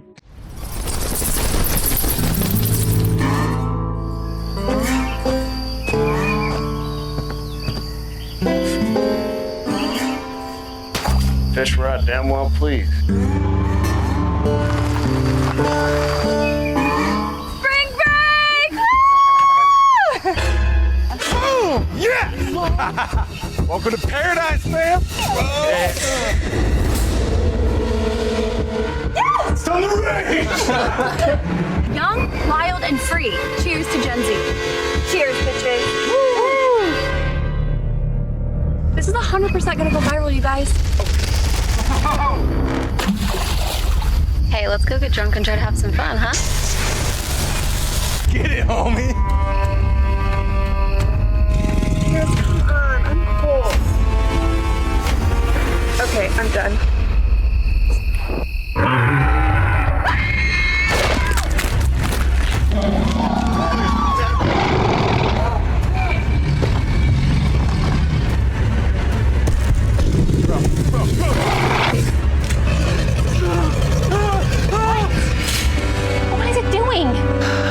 Speaker 13: Fish rod, damn well please.
Speaker 12: Spring break!
Speaker 13: Boom! Yeah! Welcome to paradise, man!
Speaker 12: Yes!
Speaker 13: It's on the range!
Speaker 11: Young, wild, and free. Cheers to Gen Z. Cheers, bitches. This is 100% gonna go viral, you guys. Hey, let's go get drunk and try to have some fun, huh?
Speaker 13: Get it, homie!
Speaker 12: Yes, come on, I'm cool. Okay, I'm done.
Speaker 11: What is it doing?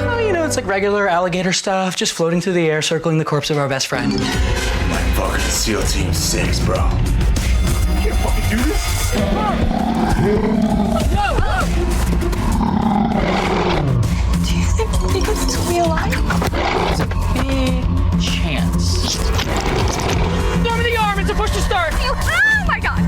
Speaker 6: Oh, you know, it's like regular alligator stuff, just floating through the air, circling the corpse of our best friend.
Speaker 13: My fucking SEAL Team 6, bro. You can't fucking do this.
Speaker 12: Do you think he could still be alive?
Speaker 6: There's a big chance.
Speaker 12: Throw me the arm, it's a push to start! Oh my god!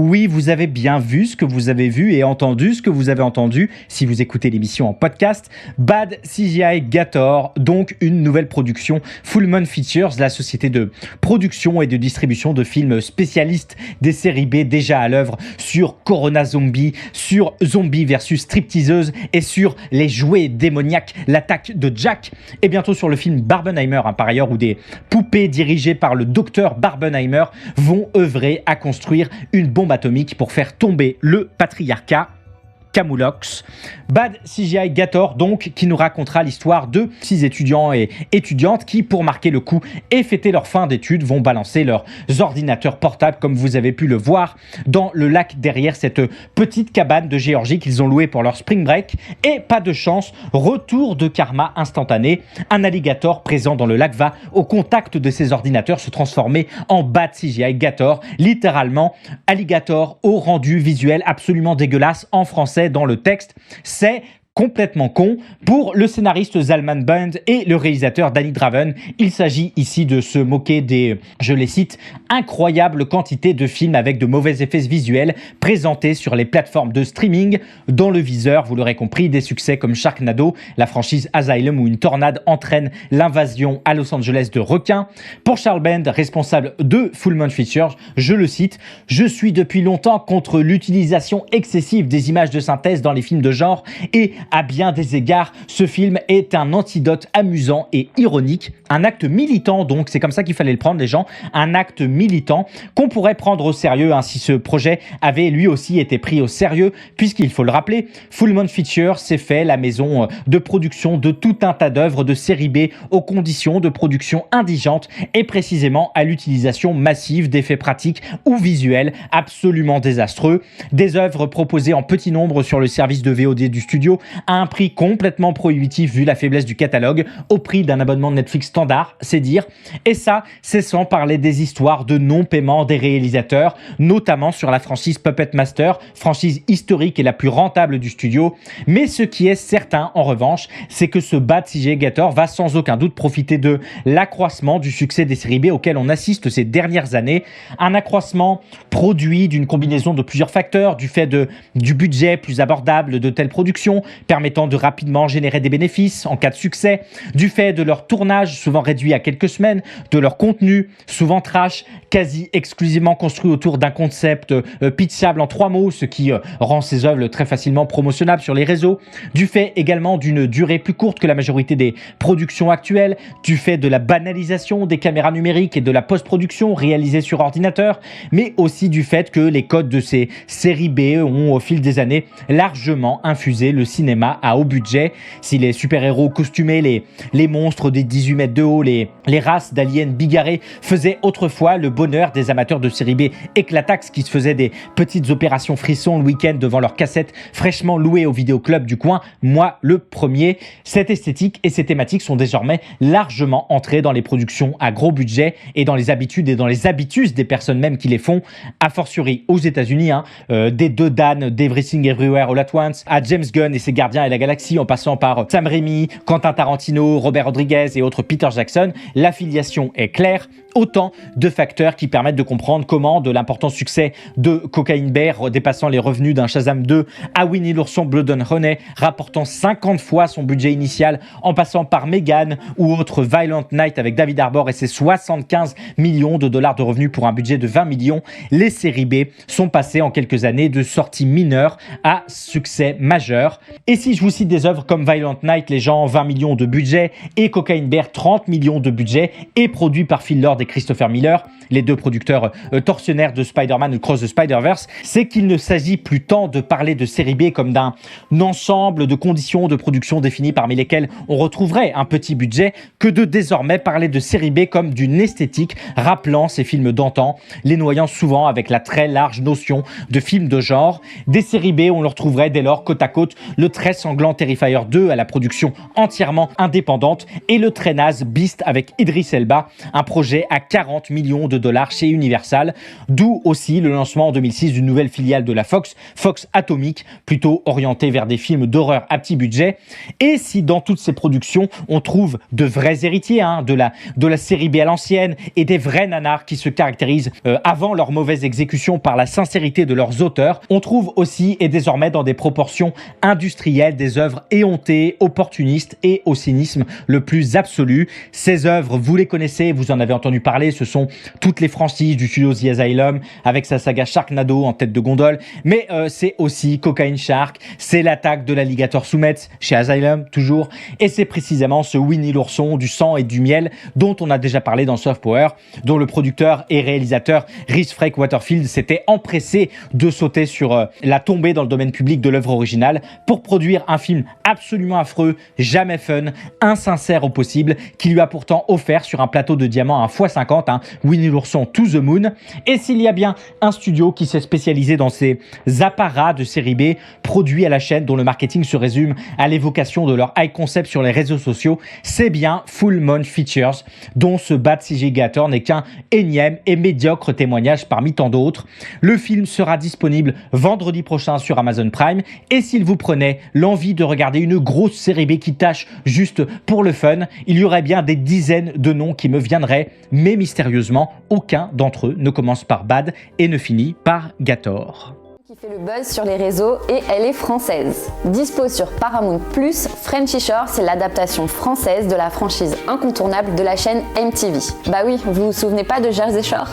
Speaker 1: Oui, vous avez bien vu ce que vous avez vu et entendu ce que vous avez entendu si vous écoutez l'émission en podcast. Bad CGI Gator, donc une nouvelle production Full Moon Features, la société de production et de distribution de films spécialistes des séries B déjà à l'œuvre sur Corona Zombie, sur Zombie versus Stripteaseuse et sur les jouets démoniaques, l'attaque de Jack, et bientôt sur le film Barbenheimer, par ailleurs, où des poupées dirigées par le docteur Barbenheimer vont œuvrer à construire une bombe atomique pour faire tomber le patriarcat. Camoulox. Bad CGI Gator, donc, qui nous racontera l'histoire de 6 étudiants et étudiantes qui, pour marquer le coup et fêter leur fin d'études, vont balancer leurs ordinateurs portables, comme vous avez pu le voir, dans le lac derrière cette petite cabane de Géorgie qu'ils ont louée pour leur spring break. Et pas de chance, retour de karma instantané. Un alligator présent dans le lac va, au contact de ces ordinateurs, se transformer en Bad CGI Gator, littéralement alligator au rendu visuel absolument dégueulasse. En français, dans le texte, c'est complètement con. Pour le scénariste Zalman Bund et le réalisateur Danny Draven, il s'agit ici de se moquer des, je les cite, incroyables quantités de films avec de mauvais effets visuels présentés sur les plateformes de streaming. Dans le viseur, vous l'aurez compris, des succès comme Sharknado, la franchise Asylum où une tornade entraîne l'invasion à Los Angeles de requins. Pour Charles Band, responsable de Full Moon Features, je le cite, « Je suis depuis longtemps contre l'utilisation excessive des images de synthèse dans les films de genre et à bien des égards, ce film est un antidote amusant et ironique, un acte militant donc, c'est comme ça qu'il fallait le prendre les gens, un acte militant qu'on pourrait prendre au sérieux si ce projet avait lui aussi été pris au sérieux, puisqu'il faut le rappeler, Full Moon Features s'est fait la maison de production de tout un tas d'œuvres de série B aux conditions de production indigentes et précisément à l'utilisation massive d'effets pratiques ou visuels absolument désastreux, des œuvres proposées en petit nombre sur le service de VOD du studio à un prix complètement prohibitif vu la faiblesse du catalogue, au prix d'un abonnement de Netflix standard, c'est dire, et ça, c'est sans parler des histoires de non-paiement des réalisateurs, notamment sur la franchise Puppet Master, franchise historique et la plus rentable du studio. Mais ce qui est certain, en revanche, c'est que ce Bad CGI Gator va sans aucun doute profiter de l'accroissement du succès des séries B auquel on assiste ces dernières années. Un accroissement produit d'une combinaison de plusieurs facteurs, du fait du budget plus abordable de telles productions, permettant de rapidement générer des bénéfices en cas de succès, du fait de leur tournage souvent réduit à quelques semaines, de leur contenu souvent trash, quasi exclusivement construit autour d'un concept pitchable en 3 mots, ce qui rend ces œuvres très facilement promotionnables sur les réseaux, du fait également d'une durée plus courte que la majorité des productions actuelles, du fait de la banalisation des caméras numériques et de la post-production réalisée sur ordinateur, mais aussi du fait que les codes de ces séries B ont au fil des années largement infusé le cinéma à haut budget. Si les super-héros costumés, les monstres des 18 mètres de haut, les races d'aliens bigarrés faisaient autrefois le bonheur des amateurs de série B éclatax qui se faisaient des petites opérations frissons le week-end devant leurs cassettes fraîchement louées au vidéoclub du coin, moi le premier. Cette esthétique et ces thématiques sont désormais largement entrées dans les productions à gros budget et dans les habitudes et dans les habitus des personnes même qui les font, a fortiori aux États-Unis, des deux Dan d'Everything Everywhere All at Once à James Gunn et ses Gardiens et la Galaxie en passant par Sam Raimi, Quentin Tarantino, Robert Rodriguez et autres Peter Jackson, l'affiliation est claire. Autant de facteurs qui permettent de comprendre comment de l'important succès de Cocaine Bear dépassant les revenus d'un Shazam 2 à Winnie l'ourson Blood and Honey rapportant 50 fois son budget initial en passant par Megan ou autre Violent Night avec David Harbour et ses 75 millions de dollars de revenus pour un budget de 20 millions, les séries B sont passées en quelques années de sorties mineures à succès majeur. Et si je vous cite des œuvres comme Violent Night, les gens 20 millions de budget et Cocaine Bear 30 millions de budget et produit par Phil Lord et Christopher Miller, les deux producteurs tortionnaires de Spider-Man Across the Spider-Verse, c'est qu'il ne s'agit plus tant de parler de série B comme d'un ensemble de conditions de production définies parmi lesquelles on retrouverait un petit budget que de désormais parler de série B comme d'une esthétique rappelant ces films d'antan, les noyant souvent avec la très large notion de films de genre. Des séries B, on le retrouverait dès lors côte à côte le très sanglant Terrifier 2 à la production entièrement indépendante et le très naze Beast avec Idris Elba, un projet à 40 millions de dollars chez Universal, d'où aussi le lancement en 2006 d'une nouvelle filiale de la Fox, Fox Atomic, plutôt orientée vers des films d'horreur à petit budget. Et si dans toutes ces productions, on trouve de vrais héritiers de la série B à l'ancienne et des vrais nanars qui se caractérisent avant leur mauvaise exécution par la sincérité de leurs auteurs, on trouve aussi et désormais dans des proportions industrielles des œuvres éhontées, opportunistes et au cynisme le plus absolu. Ces œuvres, vous les connaissez, vous en avez entendu parler, ce sont toutes les franchises du studio The Asylum avec sa saga Sharknado en tête de gondole, mais c'est aussi Cocaine Shark, c'est l'attaque de l'alligator Summets chez Asylum toujours, et c'est précisément ce Winnie l'ourson du sang et du miel dont on a déjà parlé dans Soft Power, dont le producteur et réalisateur Rhys Frake Waterfield s'était empressé de sauter sur la tombée dans le domaine public de l'œuvre originale pour produire un film absolument affreux, jamais fun, insincère au possible, qui lui a pourtant offert sur un plateau de diamant à x50, Winnie l'ourson to the moon. Et s'il y a bien un studio qui s'est spécialisé dans ces apparats de série B produits à la chaîne dont le marketing se résume à l'évocation de leur high concept sur les réseaux sociaux, c'est bien Full Moon Features, dont ce Bad CGI Gator n'est qu'un énième et médiocre témoignage parmi tant d'autres. Le film sera disponible vendredi prochain sur Amazon Prime, et s'il vous prenait l'envie de regarder une grosse série B qui tâche juste pour le fun, il y aurait bien des dizaines de noms qui me viendraient, mais mystérieusement, aucun d'entre eux ne commence par Bad et ne finit par Gator.
Speaker 14: Qui fait le buzz sur les réseaux et elle est française. Dispo sur Paramount+, Frenchy Shore, c'est l'adaptation française de la franchise incontournable de la chaîne MTV. Bah oui, vous vous souvenez pas de Jersey Shore?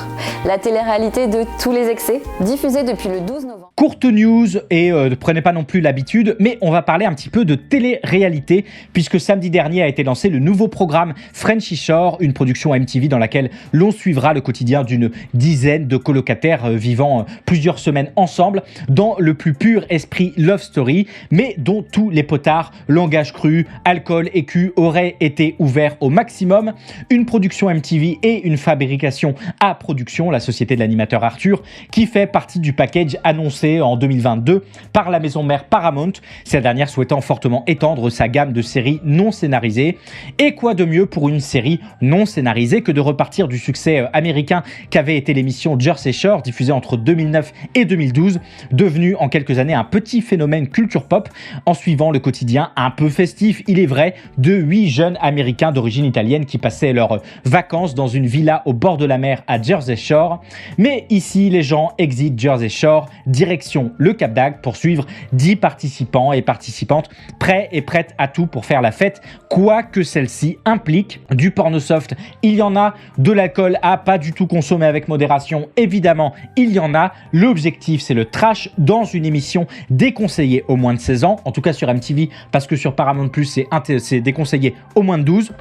Speaker 14: La télé-réalité de tous les excès, diffusée depuis le 12 novembre.
Speaker 1: Courte news et ne prenez pas non plus l'habitude, mais on va parler un petit peu de télé-réalité puisque samedi dernier a été lancé le nouveau programme Frenchy Shore, une production MTV dans laquelle l'on suivra le quotidien d'une dizaine de colocataires vivant plusieurs semaines ensemble dans le plus pur esprit love story, mais dont tous les potards, langage cru, alcool et cul auraient été ouverts au maximum. Une production MTV et une fabrication à production, la société de l'animateur Arthur, qui fait partie du package annoncé en 2022 par la maison mère Paramount, cette dernière souhaitant fortement étendre sa gamme de séries non scénarisées. Et quoi de mieux pour une série non scénarisée que de repartir du succès américain qu'avait été l'émission Jersey Shore, diffusée entre 2009 et 2012, devenue en quelques années un petit phénomène culture pop en suivant le quotidien un peu festif, il est vrai, de 8 jeunes américains d'origine italienne qui passaient leurs vacances dans une villa au bord de la mer à Jersey Shore. Mais ici, les gens exitent Jersey Shore, direction le Cap d'Agde pour suivre 10 participants et participantes prêts et prêtes à tout pour faire la fête, quoi que celle-ci implique. Du porno soft, il y en a, de l'alcool à pas du tout consommer avec modération, évidemment, il y en a. L'objectif, c'est le trash dans une émission déconseillée aux moins de 16 ans, en tout cas sur MTV, parce que sur Paramount+, c'est déconseillé aux moins de 12.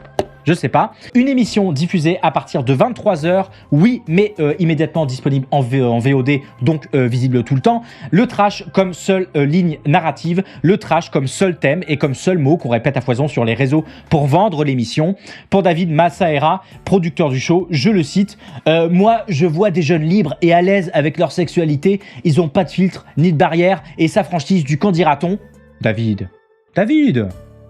Speaker 1: Je sais pas. Une émission diffusée à partir de 23h, oui, mais immédiatement disponible en VOD, donc visible tout le temps. Le trash comme seule ligne narrative, le trash comme seul thème et comme seul mot qu'on répète à foison sur les réseaux pour vendre l'émission. Pour David Massaera, producteur du show, je le cite, « Moi, je vois des jeunes libres et à l'aise avec leur sexualité, ils ont pas de filtre ni de barrière et s'affranchissent du qu'en dira-t-on » David,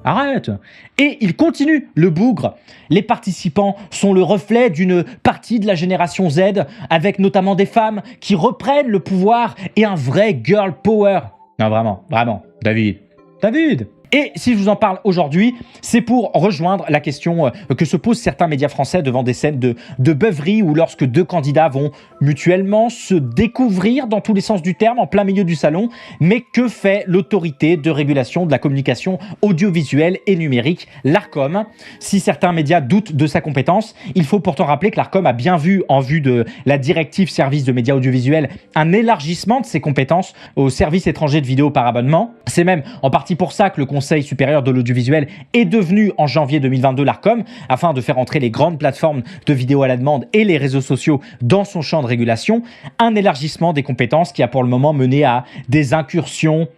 Speaker 1: arrête. Et il continue, le bougre. Les participants sont le reflet d'une partie de la génération Z, avec notamment des femmes qui reprennent le pouvoir et un vrai girl power. Non, vraiment, David. Et si je vous en parle aujourd'hui, c'est pour rejoindre la question que se posent certains médias français devant des scènes de beuverie ou lorsque deux candidats vont mutuellement se découvrir dans tous les sens du terme en plein milieu du salon. Mais que fait l'autorité de régulation de la communication audiovisuelle et numérique, l'Arcom? Si certains médias doutent de sa compétence, il faut pourtant rappeler que l'Arcom a bien vu, en vue de la directive service de médias audiovisuels, un élargissement de ses compétences aux services étrangers de vidéo par abonnement. C'est même en partie pour ça que le Conseil supérieur de l'audiovisuel est devenu en janvier 2022 l'Arcom, afin de faire entrer les grandes plateformes de vidéo à la demande et les réseaux sociaux dans son champ de régulation. Un élargissement des compétences qui a pour le moment mené à des incursions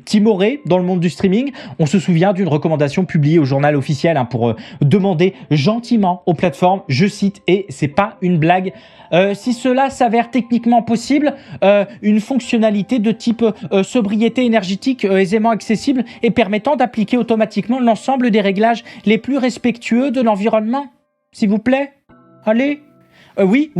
Speaker 1: timorées dans le monde du streaming. On se souvient d'une recommandation publiée au journal officiel pour demander gentiment aux plateformes, je cite, et c'est pas une blague, si cela s'avère techniquement possible, une fonctionnalité de type sobriété énergétique aisément accessible et permettant d'appliquer automatiquement l'ensemble des réglages les plus respectueux de l'environnement. S'il vous plaît, allez. Oui,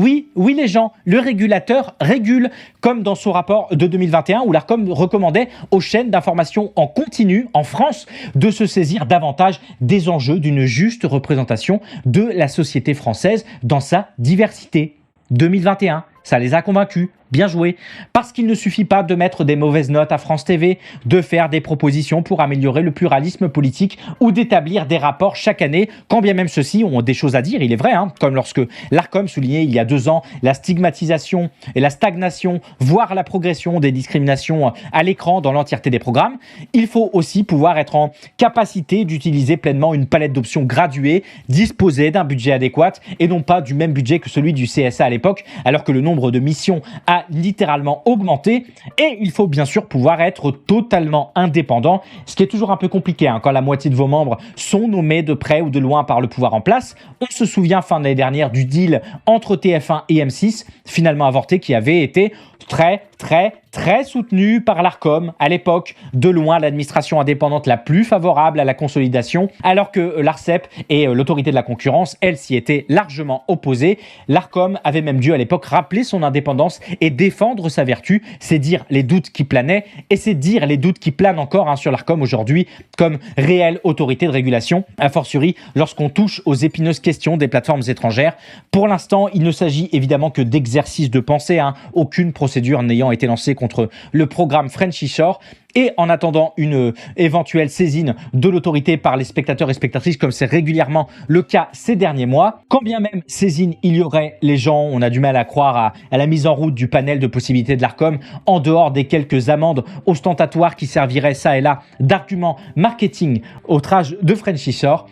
Speaker 1: les gens, le régulateur régule, comme dans son rapport de 2021 où l'Arcom recommandait aux chaînes d'information en continu en France de se saisir davantage des enjeux d'une juste représentation de la société française dans sa diversité. 2021, ça les a convaincus. Bien joué. Parce qu'il ne suffit pas de mettre des mauvaises notes à France TV, de faire des propositions pour améliorer le pluralisme politique ou d'établir des rapports chaque année, quand bien même ceux-ci ont des choses à dire, il est vrai, comme lorsque l'Arcom soulignait il y a 2 ans la stigmatisation et la stagnation, voire la progression des discriminations à l'écran dans l'entièreté des programmes. Il faut aussi pouvoir être en capacité d'utiliser pleinement une palette d'options graduées, disposer d'un budget adéquat et non pas du même budget que celui du CSA à l'époque, alors que le nombre de missions a littéralement augmenté. Et il faut bien sûr pouvoir être totalement indépendant, ce qui est toujours un peu compliqué quand la moitié de vos membres sont nommés de près ou de loin par le pouvoir en place. On se souvient fin de l'année dernière du deal entre TF1 et M6, finalement avorté, qui avait été très soutenu par l'Arcom, à l'époque, de loin l'administration indépendante la plus favorable à la consolidation, alors que l'Arcep et l'autorité de la concurrence, elles, s'y étaient largement opposées. L'Arcom avait même dû à l'époque rappeler son indépendance et défendre sa vertu. C'est dire les doutes qui planaient, et c'est dire les doutes qui planent encore sur l'Arcom aujourd'hui comme réelle autorité de régulation, a fortiori lorsqu'on touche aux épineuses questions des plateformes étrangères. Pour l'instant, il ne s'agit évidemment que d'exercices de pensée, aucune procédure n'ayant été lancée contre le programme Frenchy Shore. et en attendant une éventuelle saisine de l'autorité par les spectateurs et spectatrices, comme c'est régulièrement le cas ces derniers mois. Quand bien même saisine il y aurait, les gens, on a du mal à croire à la mise en route du panel de possibilités de l'Arcom, en dehors des quelques amendes ostentatoires qui serviraient ça et là d'arguments marketing au outrage de Frenchy Shore.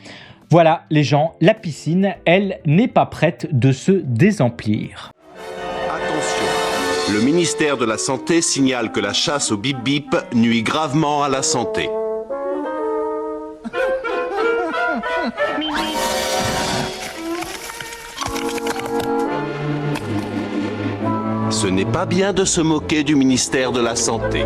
Speaker 1: Voilà les gens, la piscine, elle n'est pas prête de se désemplir.
Speaker 2: Attention, le ministère de la Santé signale que la chasse au bip-bip nuit gravement à la santé. Ce n'est pas bien de se moquer du ministère de la Santé.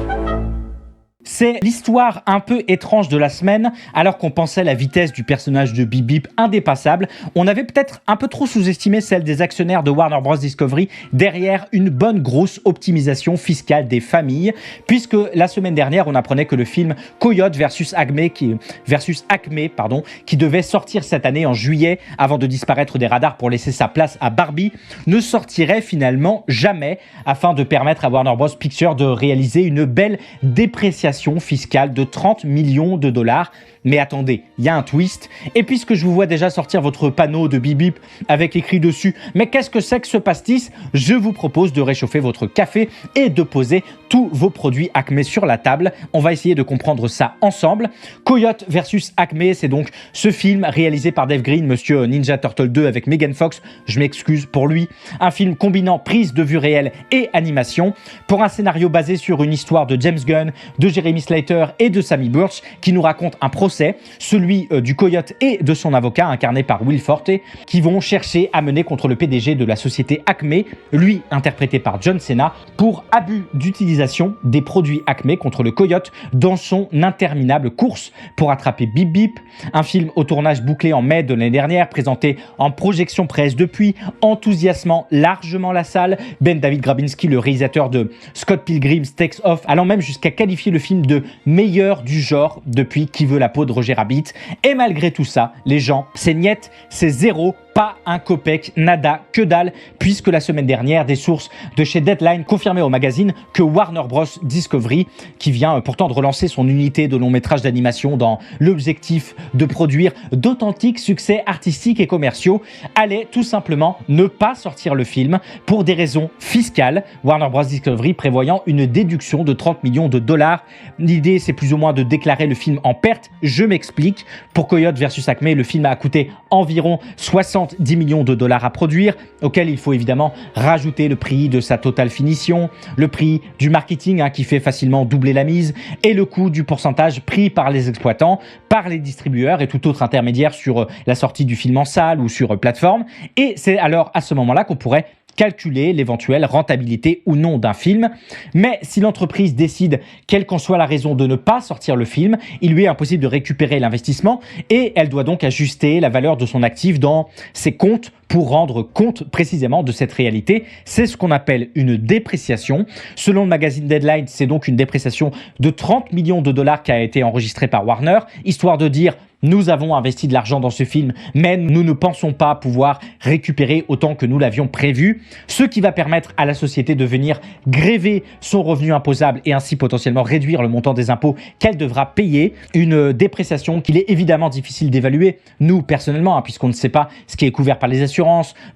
Speaker 1: C'est l'histoire un peu étrange de la semaine. Alors qu'on pensait la vitesse du personnage de Bip Bip indépassable, on avait peut-être un peu trop sous-estimé celle des actionnaires de Warner Bros. Discovery derrière une bonne grosse optimisation fiscale des familles, puisque la semaine dernière, on apprenait que le film Coyote versus Acme, qui devait sortir cette année en juillet avant de disparaître des radars pour laisser sa place à Barbie, ne sortirait finalement jamais, afin de permettre à Warner Bros. Pictures de réaliser une belle dépréciation fiscale de 30 millions de dollars. Mais attendez, il y a un twist. Et puisque je vous vois déjà sortir votre panneau de Bip Bip avec écrit dessus « Mais qu'est-ce que c'est que ce pastis ?» Je vous propose de réchauffer votre café et de poser tous vos produits Acme sur la table. On va essayer de comprendre ça ensemble. Coyote versus Acme, c'est donc ce film réalisé par Dave Green, Monsieur Ninja Turtle 2 avec Megan Fox. Je m'excuse pour lui. Un film combinant prise de vue réelle et animation pour un scénario basé sur une histoire de James Gunn, de Jeremy Slater et de Sammy Burch qui nous raconte un procès, celui du Coyote et de son avocat incarné par Will Forte, qui vont chercher à mener contre le PDG de la société Acme, lui interprété par John Cena, pour abus d'utilisation des produits Acme contre le Coyote dans son interminable course pour attraper Bip Bip. Un film au tournage bouclé en mai de l'année dernière, présenté en projection presse depuis, enthousiasmant largement la salle. Ben David Grabinski, le réalisateur de Scott Pilgrim's Takes Off, allant même jusqu'à qualifier le film de meilleur du genre depuis Qui veut la peau de Roger Rabbit. Et malgré tout ça, les gens, c'est niet, c'est zéro, pas un copec, nada, que dalle, puisque la semaine dernière, des sources de chez Deadline confirmaient au magazine que Warner Bros. Discovery, qui vient pourtant de relancer son unité de long métrage d'animation dans l'objectif de produire d'authentiques succès artistiques et commerciaux, allait tout simplement ne pas sortir le film pour des raisons fiscales. Warner Bros. Discovery prévoyant une déduction de 30 millions de dollars. L'idée, c'est plus ou moins de déclarer le film en perte. Je m'explique. Pour Coyote versus Acme, le film a coûté environ 70 millions de dollars à produire, auquel il faut évidemment rajouter le prix de sa totale finition, le prix du marketing qui fait facilement doubler la mise, et le coût du pourcentage pris par les exploitants, par les distributeurs et tout autre intermédiaire sur la sortie du film en salle ou sur plateforme. Et c'est alors à ce moment-là qu'on pourrait calculer l'éventuelle rentabilité ou non d'un film. Mais si l'entreprise décide, quelle qu'en soit la raison de ne pas sortir le film, il lui est impossible de récupérer l'investissement et elle doit donc ajuster la valeur de son actif dans ses comptes pour rendre compte précisément de cette réalité. C'est ce qu'on appelle une dépréciation. Selon le magazine Deadline, c'est donc une dépréciation de 30 millions de dollars qui a été enregistrée par Warner, histoire de dire: nous avons investi de l'argent dans ce film, mais nous ne pensons pas pouvoir récupérer autant que nous l'avions prévu, ce qui va permettre à la société de venir gréver son revenu imposable et ainsi potentiellement réduire le montant des impôts qu'elle devra payer. Une dépréciation qu'il est évidemment difficile d'évaluer, nous personnellement, puisqu'on ne sait pas ce qui est couvert par les assurances,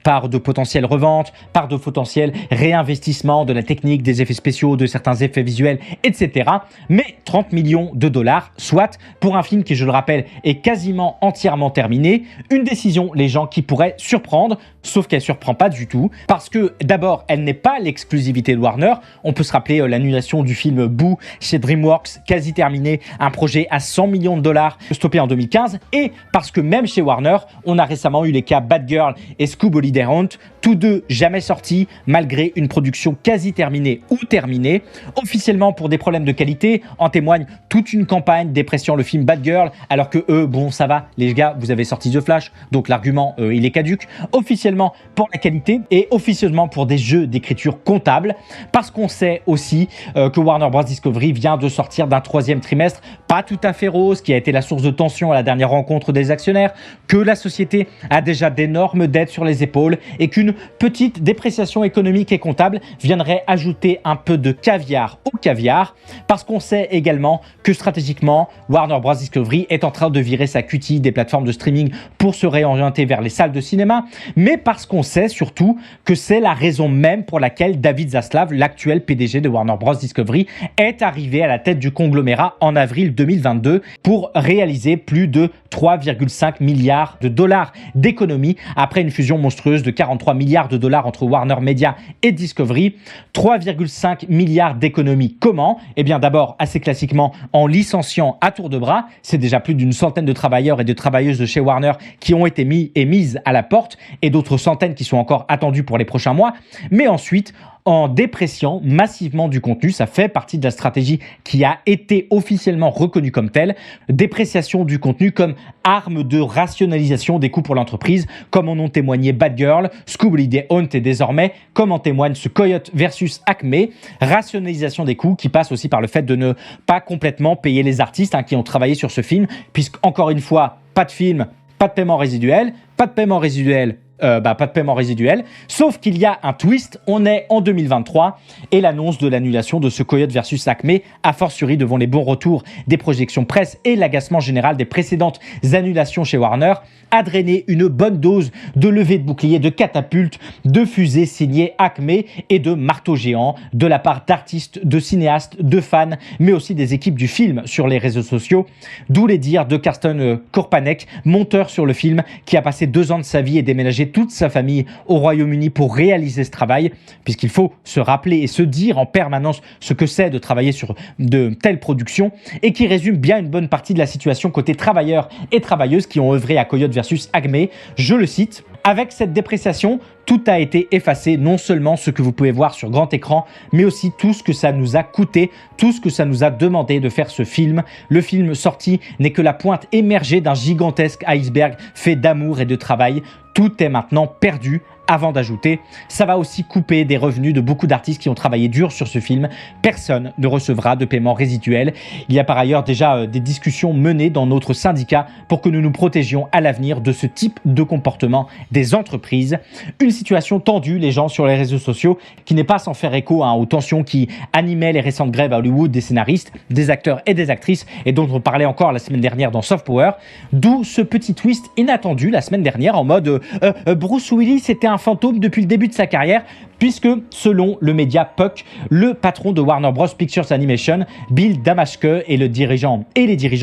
Speaker 1: par de potentielles reventes, par de potentiels réinvestissements de la technique, des effets spéciaux, de certains effets visuels, etc. Mais 30 millions de dollars, soit pour un film qui, je le rappelle, est quasiment entièrement terminé, une décision, les gens, qui pourrait surprendre, sauf qu'elle surprend pas du tout, parce que d'abord, elle n'est pas l'exclusivité de Warner. On peut se rappeler l'annulation du film Boo chez DreamWorks, quasi terminé, un projet à 100 millions de dollars, stoppé en 2015, et parce que même chez Warner, on a récemment eu les cas Bad Girl et Scoob Holiday Hunt, tous deux jamais sortis, malgré une production quasi terminée ou terminée, officiellement pour des problèmes de qualité. En témoigne toute une campagne dépréciant le film Bad Girl, alors que eux, bon, ça va, les gars, vous avez sorti The Flash, donc l'argument, il est caduque, officiellement pour la qualité et officieusement pour des jeux d'écriture comptable, parce qu'on sait aussi que Warner Bros. Discovery vient de sortir d'un 3e trimestre pas tout à fait rose, qui a été la source de tension à la dernière rencontre des actionnaires, que la société a déjà d'énormes dettes sur les épaules et qu'une petite dépréciation économique et comptable viendrait ajouter un peu de caviar au caviar, parce qu'on sait également que stratégiquement, Warner Bros. Discovery est en train de virer sa cutie des plateformes de streaming pour se réorienter vers les salles de cinéma, mais parce qu'on sait surtout que c'est la raison même pour laquelle David Zaslav, l'actuel PDG de Warner Bros. Discovery, est arrivé à la tête du conglomérat en avril 2022 pour réaliser plus de 3,5 milliards de dollars d'économies après une fusion monstrueuse de 43 milliards de dollars entre Warner Media et Discovery. 3,5 milliards d'économies. Comment ? Eh bien d'abord, assez classiquement, en licenciant à tour de bras. C'est déjà plus d'une centaine de travailleurs et de travailleuses de chez Warner qui ont été mis et mises à la porte, et d'autres centaines qui sont encore attendues pour les prochains mois. Mais ensuite, en dépréciant massivement du contenu, ça fait partie de la stratégie qui a été officiellement reconnue comme telle. Dépréciation du contenu comme arme de rationalisation des coûts pour l'entreprise, comme en ont témoigné Bad Girl, Scooby Day Hunt et désormais, comme en témoigne ce Coyote versus Acme. Rationalisation des coûts qui passe aussi par le fait de ne pas complètement payer les artistes qui ont travaillé sur ce film, puisque encore une fois, pas de film, pas de paiement résiduel, pas de paiement résiduel. Pas de paiement résiduel, sauf qu'il y a un twist, on est en 2023 et l'annonce de l'annulation de ce Coyote versus Acme, a fortiori devant les bons retours des projections presse et l'agacement général des précédentes annulations chez Warner, a drainé une bonne dose de levée de bouclier, de catapultes, de fusées signées Acme et de marteaux géants de la part d'artistes, de cinéastes, de fans, mais aussi des équipes du film sur les réseaux sociaux, d'où les dires de Karsten Korpanek, monteur sur le film, qui a passé 2 ans de sa vie et déménagé toute sa famille au Royaume-Uni pour réaliser ce travail, puisqu'il faut se rappeler et se dire en permanence ce que c'est de travailler sur de telles productions, et qui résume bien une bonne partie de la situation côté travailleurs et travailleuses qui ont œuvré à Coyote versus Acme. Je le cite: avec cette dépréciation, tout a été effacé, non seulement ce que vous pouvez voir sur grand écran, mais aussi tout ce que ça nous a coûté, tout ce que ça nous a demandé de faire ce film. Le film sorti n'est que la pointe émergée d'un gigantesque iceberg fait d'amour et de travail. Tout est maintenant perdu, avant d'ajouter, ça va aussi couper des revenus de beaucoup d'artistes qui ont travaillé dur sur ce film. Personne ne recevra de paiement résiduel. Il y a par ailleurs déjà des discussions menées dans notre syndicat pour que nous nous protégions à l'avenir de ce type de comportement des entreprises. Une situation tendue, les gens sur les réseaux sociaux, qui n'est pas sans faire écho aux tensions qui animaient les récentes grèves à Hollywood des scénaristes, des acteurs et des actrices, et dont on parlait encore la semaine dernière dans Soft Power. D'où ce petit twist inattendu la semaine dernière en mode Bruce Willis était un fantôme depuis le début de sa carrière, puisque selon le média Puck, le patron de Warner Bros. Pictures Animation, Bill Damaschke, et les dirigeants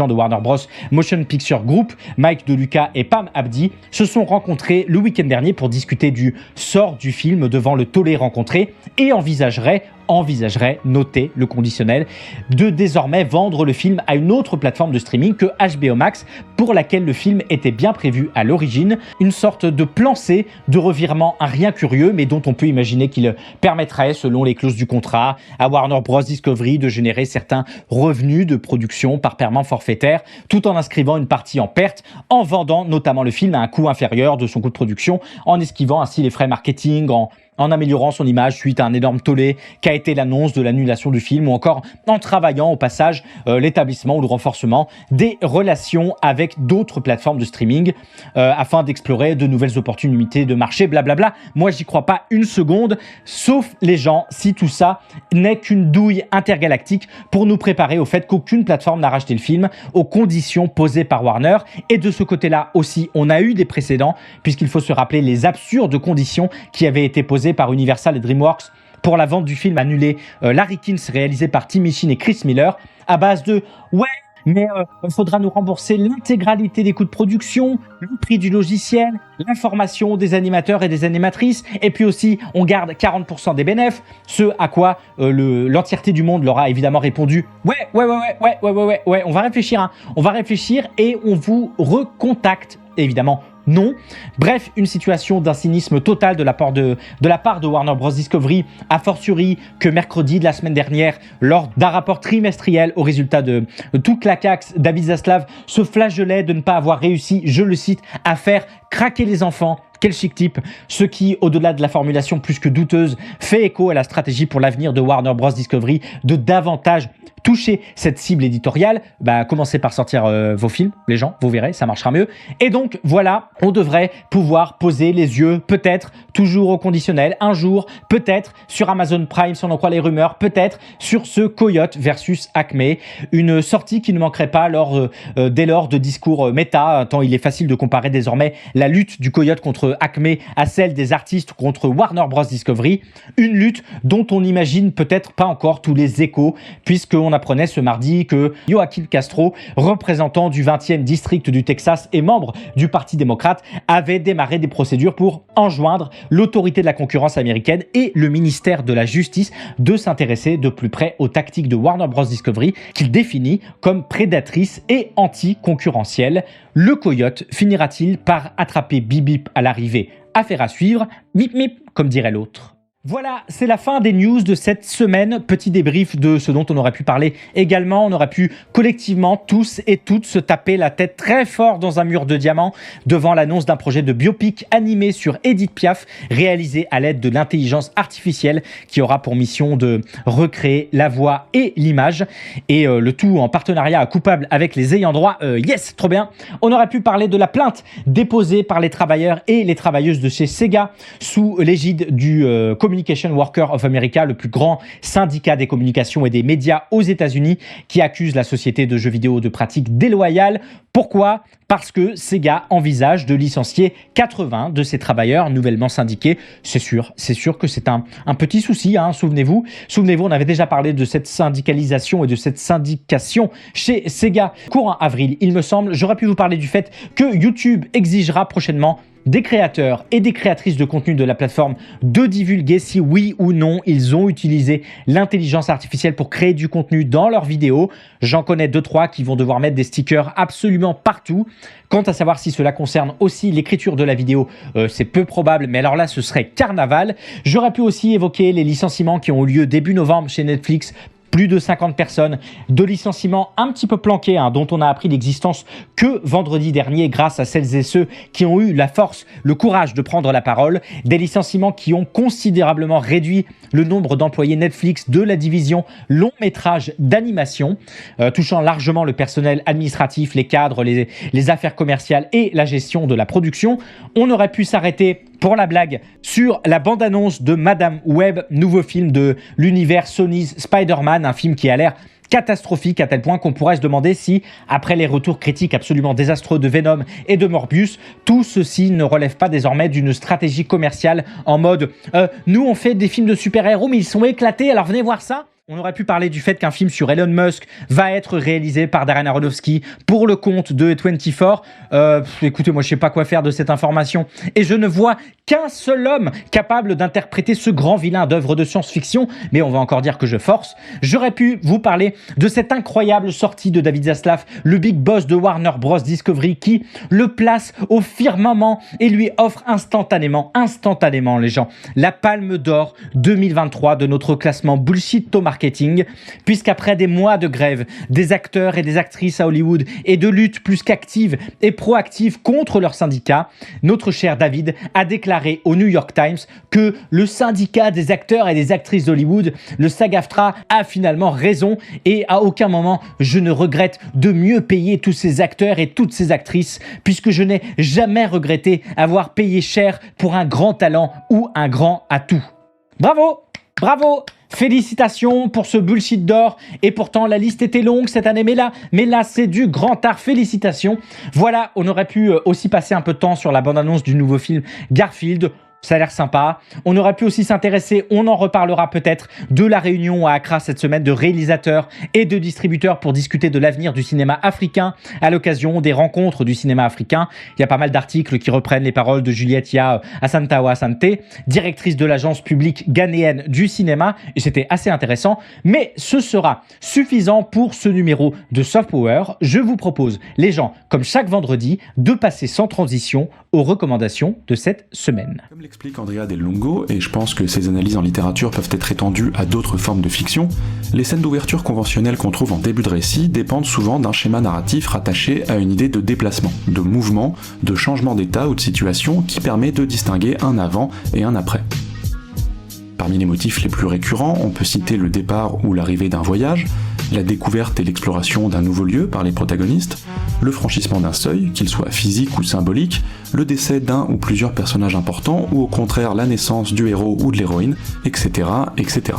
Speaker 1: de Warner Bros. Motion Picture Group, Mike DeLuca et Pam Abdi, se sont rencontrés le week-end dernier pour discuter du sort du film devant le tollé rencontré et envisagerait, notez le conditionnel, de désormais vendre le film à une autre plateforme de streaming que HBO Max, pour laquelle le film était bien prévu à l'origine. Une sorte de plan C, de revirement un rien curieux, mais dont on peut imaginer qu'il permettrait, selon les clauses du contrat, à Warner Bros. Discovery de générer certains revenus de production par paiement forfaitaire, tout en inscrivant une partie en perte, en vendant notamment le film à un coût inférieur de son coût de production, en esquivant ainsi les frais marketing, en améliorant son image suite à un énorme tollé qu'a été l'annonce de l'annulation du film, ou encore en travaillant au passage l'établissement ou le renforcement des relations avec d'autres plateformes de streaming afin d'explorer de nouvelles opportunités de marché, blablabla. Moi, j'y crois pas une seconde, sauf les gens, si tout ça n'est qu'une douille intergalactique pour nous préparer au fait qu'aucune plateforme n'a racheté le film aux conditions posées par Warner. Et de ce côté-là aussi, on a eu des précédents, puisqu'il faut se rappeler les absurdes conditions qui avaient été posées par Universal et DreamWorks pour la vente du film annulé Larry Kins, réalisé par Tim Minchin et Chris Miller, à base de « ouais, mais il faudra nous rembourser l'intégralité des coûts de production, le prix du logiciel, l'information des animateurs et des animatrices, et puis aussi on garde 40% des bénéfices », ce à quoi l'entièreté du monde leur a évidemment répondu « ouais, on va réfléchir et on vous recontacte ». Évidemment, Non. Bref, une situation d'un cynisme total de la part de Warner Bros. Discovery, a fortiori que mercredi de la semaine dernière, lors d'un rapport trimestriel au résultat de toute la CAX, David Zaslav se flageolait de ne pas avoir réussi, je le cite, à faire craquer les enfants. Quel chic type, ce qui, au-delà de la formulation plus que douteuse, fait écho à la stratégie pour l'avenir de Warner Bros. Discovery de davantage toucher cette cible éditoriale. Commencez par sortir vos films, les gens, vous verrez, ça marchera mieux. Et donc, voilà, on devrait pouvoir poser les yeux, peut-être, toujours au conditionnel, un jour, peut-être, sur Amazon Prime, si on en croit les rumeurs, peut-être, sur ce Coyote versus Acme. Une sortie qui ne manquerait pas dès lors de discours méta, tant il est facile de comparer désormais la lutte du Coyote contre Acme à celle des artistes contre Warner Bros. Discovery. Une lutte dont on n'imagine peut-être pas encore tous les échos, puisqu'on apprenait ce mardi que Joaquin Castro, représentant du 20e district du Texas et membre du Parti démocrate, avait démarré des procédures pour enjoindre l'autorité de la concurrence américaine et le ministère de la Justice de s'intéresser de plus près aux tactiques de Warner Bros. Discovery qu'il définit comme prédatrices et anti-concurrentielles. Le Coyote finira-t-il par attraper Bip Bip à l'arrivée? Affaire à suivre, mip mip, comme dirait l'autre. Voilà, c'est la fin des news de cette semaine. Petit débrief de ce dont on aurait pu parler également. On aurait pu collectivement, tous et toutes, se taper la tête très fort dans un mur de diamants devant l'annonce d'un projet de biopic animé sur Edith Piaf, réalisé à l'aide de l'intelligence artificielle qui aura pour mission de recréer la voix et l'image. Et le tout en partenariat coupable avec les ayants droit. Yes, trop bien. On aurait pu parler de la plainte déposée par les travailleurs et les travailleuses de chez Sega sous l'égide du Communication Workers of America, le plus grand syndicat des communications et des médias aux États-Unis, qui accuse la société de jeux vidéo de pratiques déloyales. Pourquoi ? Parce que Sega envisage de licencier 80 de ses travailleurs nouvellement syndiqués. C'est sûr que c'est un petit souci, hein, souvenez-vous, on avait déjà parlé de cette syndicalisation et de cette syndication chez Sega courant avril, il me semble. J'aurais pu vous parler du fait que YouTube exigera prochainement des créateurs et des créatrices de contenu de la plateforme de divulguer si oui ou non ils ont utilisé l'intelligence artificielle pour créer du contenu dans leurs vidéos. J'en connais 2-3 qui vont devoir mettre des stickers absolument partout. Quant à savoir si cela concerne aussi l'écriture de la vidéo, c'est peu probable, mais alors là, ce serait carnaval. J'aurais pu aussi évoquer les licenciements qui ont eu lieu début novembre chez Netflix. Plus de 50 personnes, de licenciements un petit peu planqués, dont on a appris l'existence que vendredi dernier grâce à celles et ceux qui ont eu la force, le courage de prendre la parole. Des licenciements qui ont considérablement réduit le nombre d'employés Netflix de la division long métrage d'animation, touchant largement le personnel administratif, les cadres, les affaires commerciales et la gestion de la production. On aurait pu s'arrêter pour la blague sur la bande-annonce de Madame Web, nouveau film de l'univers Sony's Spider-Man, un film qui a l'air catastrophique à tel point qu'on pourrait se demander si, après les retours critiques absolument désastreux de Venom et de Morbius, tout ceci ne relève pas désormais d'une stratégie commerciale en mode nous on fait des films de super-héros mais ils sont éclatés, alors venez voir ça. On aurait pu parler du fait qu'un film sur Elon Musk va être réalisé par Darren Aronofsky pour le compte de 24. Écoutez, moi je sais pas quoi faire de cette information et je ne vois qu'un seul homme capable d'interpréter ce grand vilain d'œuvre de science-fiction, mais on va encore dire que je force. J'aurais pu vous parler de cette incroyable sortie de David Zaslav, le big boss de Warner Bros. Discovery, qui le place au firmament et lui offre instantanément les gens, la palme d'or 2023 de notre classement bullshit marketing, puisqu'après des mois de grève des acteurs et des actrices à Hollywood et de lutte plus qu'active et proactive contre leur syndicat, notre cher David a déclaré au New York Times que le syndicat des acteurs et des actrices d'Hollywood, le SAG-AFTRA, a finalement raison et à aucun moment je ne regrette de mieux payer tous ces acteurs et toutes ces actrices, puisque je n'ai jamais regretté avoir payé cher pour un grand talent ou un grand atout. Bravo! Bravo! Félicitations pour ce bullshit d'or. Et pourtant, la liste était longue cette année. Mais là, c'est du grand art. Félicitations. Voilà, on aurait pu aussi passer un peu de temps sur la bande-annonce du nouveau film Garfield. Ça a l'air sympa. On aurait pu aussi s'intéresser, on en reparlera peut-être, de la réunion à Accra cette semaine de réalisateurs et de distributeurs pour discuter de l'avenir du cinéma africain à l'occasion des rencontres du cinéma africain. Il y a pas mal d'articles qui reprennent les paroles de Juliette Ya Asantawa Asante, directrice de l'agence publique ghanéenne du cinéma, et c'était assez intéressant. Mais ce sera suffisant pour ce numéro de Soft Power. Je vous propose, les gens, comme chaque vendredi, de passer sans transition aux recommandations de cette semaine.
Speaker 15: Comme l'explique Andrea Del Lungo, et je pense que ces analyses en littérature peuvent être étendues à d'autres formes de fiction, les scènes d'ouverture conventionnelles qu'on trouve en début de récit dépendent souvent d'un schéma narratif rattaché à une idée de déplacement, de mouvement, de changement d'état ou de situation qui permet de distinguer un avant et un après. Parmi les motifs les plus récurrents, on peut citer le départ ou l'arrivée d'un voyage, la découverte et l'exploration d'un nouveau lieu par les protagonistes, le franchissement d'un seuil, qu'il soit physique ou symbolique, le décès d'un ou plusieurs personnages importants, ou au contraire la naissance du héros ou de l'héroïne, etc., etc.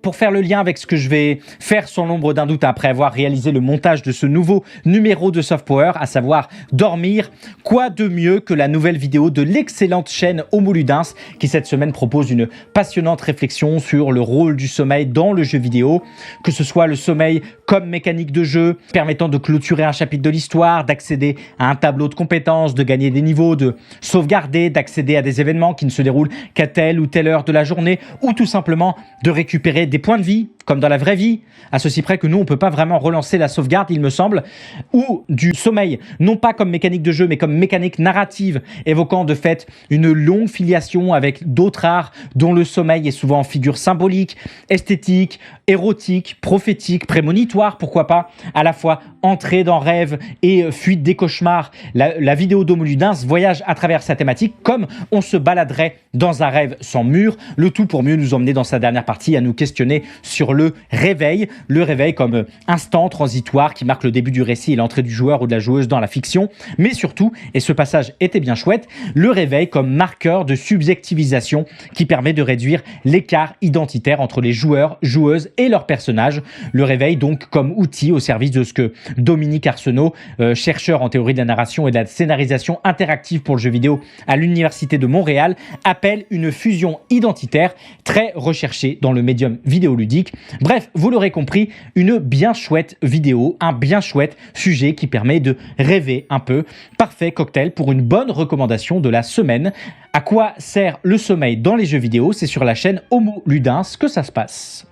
Speaker 1: Pour faire le lien avec ce que je vais faire sans l'ombre d'un doute après avoir réalisé le montage de ce nouveau numéro de Soft Power, à savoir dormir, quoi de mieux que la nouvelle vidéo de l'excellente chaîne Homo Ludens qui cette semaine propose une passionnante réflexion sur le rôle du sommeil dans le jeu vidéo, que ce soit le sommeil comme mécanique de jeu, permettant de clôturer un chapitre de l'histoire, d'accéder à un tableau de compétences, de gagner des niveaux, de sauvegarder, d'accéder à des événements qui ne se déroulent qu'à telle ou telle heure de la journée, ou tout simplement de récupérer des points de vie, comme dans la vraie vie, à ceci près que nous, on peut pas vraiment relancer la sauvegarde, il me semble, ou du sommeil, non pas comme mécanique de jeu, mais comme mécanique narrative, évoquant de fait une longue filiation avec d'autres arts, dont le sommeil est souvent en figure symbolique, esthétique, érotique, prophétique, prémonitoire, pourquoi pas, à la fois entrée dans rêve et fuite des cauchemars. La vidéo d'Homo Ludens voyage à travers sa thématique comme on se baladerait dans un rêve sans mur, le tout pour mieux nous emmener dans sa dernière partie à nous questionner sur le réveil comme instant transitoire qui marque le début du récit et l'entrée du joueur ou de la joueuse dans la fiction, mais surtout, et ce passage était bien chouette, le réveil comme marqueur de subjectivisation qui permet de réduire l'écart identitaire entre les joueurs, joueuses et leurs personnages. Le réveil donc comme outil au service de ce que Dominique Arsenault, chercheur en théorie de la narration et de la scénarisation interactive pour le jeu vidéo à l'Université de Montréal, appelle une fusion identitaire très recherchée dans le médium vidéoludique. Bref, vous l'aurez compris, une bien chouette vidéo, un bien chouette sujet qui permet de rêver un peu. Parfait cocktail pour une bonne recommandation de la semaine. À quoi sert le sommeil dans les jeux vidéo? C'est sur la chaîne Homo Ludens que ça se passe.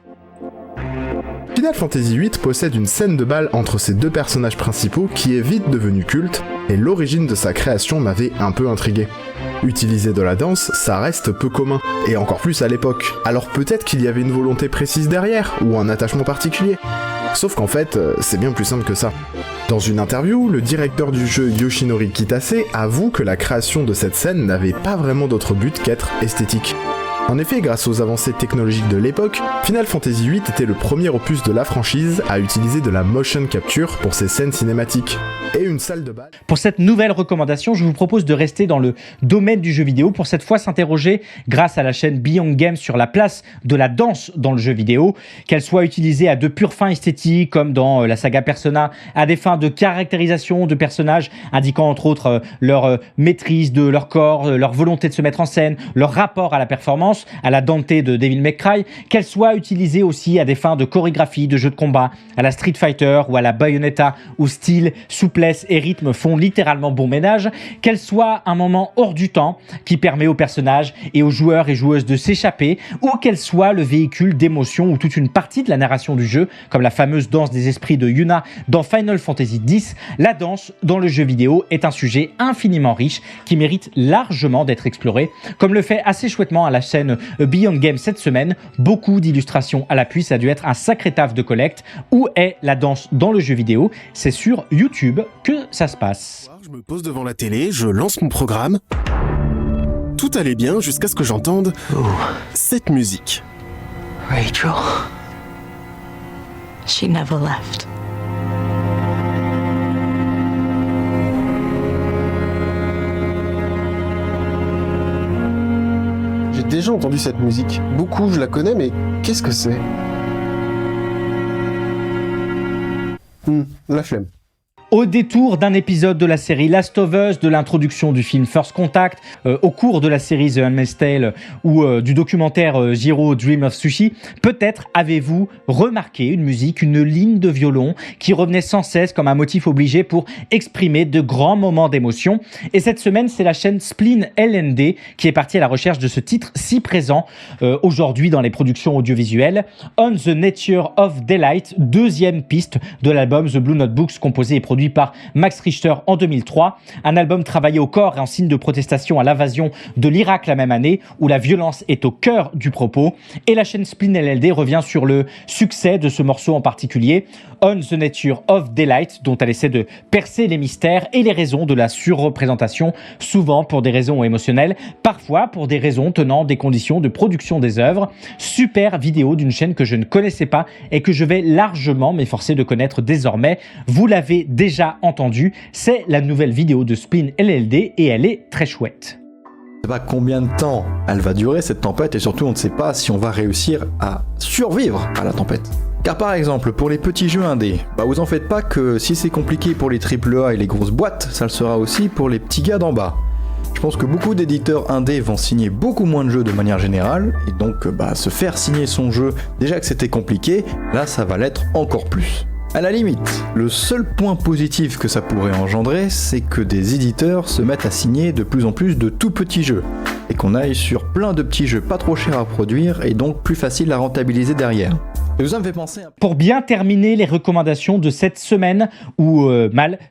Speaker 16: Final Fantasy VIII possède une scène de bal entre ses deux personnages principaux qui est vite devenue culte, et l'origine de sa création m'avait un peu intrigué. Utiliser de la danse, ça reste peu commun, et encore plus à l'époque. Alors peut-être qu'il y avait une volonté précise derrière, ou un attachement particulier. Sauf qu'en fait, c'est bien plus simple que ça. Dans une interview, le directeur du jeu Yoshinori Kitase avoue que la création de cette scène n'avait pas vraiment d'autre but qu'être esthétique. En effet, grâce aux avancées technologiques de l'époque, Final Fantasy VIII était le premier opus de la franchise à utiliser de la motion capture pour ses scènes cinématiques. Et une salle de bal.
Speaker 1: Pour cette nouvelle recommandation, je vous propose de rester dans le domaine du jeu vidéo pour cette fois s'interroger, grâce à la chaîne Beyond Games, sur la place de la danse dans le jeu vidéo, qu'elle soit utilisée à de pures fins esthétiques, comme dans la saga Persona, à des fins de caractérisation de personnages, indiquant entre autres leur maîtrise de leur corps, leur volonté de se mettre en scène, leur rapport à la performance, à la Dante de Devil May Cry, qu'elle soit utilisée aussi à des fins de chorégraphie, de jeux de combat, à la Street Fighter ou à la Bayonetta, où style, souplesse et rythme font littéralement bon ménage, qu'elle soit un moment hors du temps qui permet aux personnages et aux joueurs et joueuses de s'échapper, ou qu'elle soit le véhicule d'émotions ou toute une partie de la narration du jeu, comme la fameuse danse des esprits de Yuna dans Final Fantasy X, la danse dans le jeu vidéo est un sujet infiniment riche qui mérite largement d'être exploré, comme le fait assez chouettement à la chaîne Beyond Games cette semaine. Beaucoup d'illustrations à l'appui, ça a dû être un sacré taf de collecte. Où est la danse dans le jeu vidéo? C'est sur YouTube que ça se passe.
Speaker 17: Je me pose devant la télé, je lance mon programme. Tout allait bien jusqu'à ce que j'entende cette musique.
Speaker 18: Rachel. She never left.
Speaker 17: J'ai déjà entendu cette musique. Beaucoup, je la connais, mais qu'est-ce que c'est? La flemme.
Speaker 1: Au détour d'un épisode de la série Last of Us, de l'introduction du film First Contact, au cours de la série The Handmaid's Tale ou du documentaire Jiro Dream of Sushi, peut-être avez-vous remarqué une musique, une ligne de violon qui revenait sans cesse comme un motif obligé pour exprimer de grands moments d'émotion. Et cette semaine, c'est la chaîne Spleen LND qui est partie à la recherche de ce titre si présent aujourd'hui dans les productions audiovisuelles. On the Nature of Daylight, deuxième piste de l'album The Blue Notebooks, composé et produit par Max Richter en 2003. Un album travaillé au corps et en signe de protestation à l'invasion de l'Irak la même année, où la violence est au cœur du propos. Et la chaîne Spleen LLD revient sur le succès de ce morceau en particulier, On the Nature of Daylight, dont elle essaie de percer les mystères et les raisons de la surreprésentation, souvent pour des raisons émotionnelles, parfois pour des raisons tenant des conditions de production des œuvres. Super vidéo d'une chaîne que je ne connaissais pas et que je vais largement m'efforcer de connaître désormais. Vous l'avez déjà entendu, c'est la nouvelle vidéo de Spleen LLD et elle est très chouette.
Speaker 19: On ne sait pas combien de temps elle va durer cette tempête et surtout on ne sait pas si on va réussir à survivre à la tempête. Car par exemple, pour les petits jeux indés, vous en faites pas que si c'est compliqué pour les AAA et les grosses boîtes, ça le sera aussi pour les petits gars d'en bas. Je pense que beaucoup d'éditeurs indés vont signer beaucoup moins de jeux de manière générale, et donc se faire signer son jeu, déjà que c'était compliqué, là ça va l'être encore plus. À la limite, le seul point positif que ça pourrait engendrer, c'est que des éditeurs se mettent à signer de plus en plus de tout petits jeux, et qu'on aille sur plein de petits jeux pas trop chers à produire, et donc plus faciles à rentabiliser derrière. Et ça me fait penser
Speaker 1: Pour bien terminer les recommandations de cette semaine, ou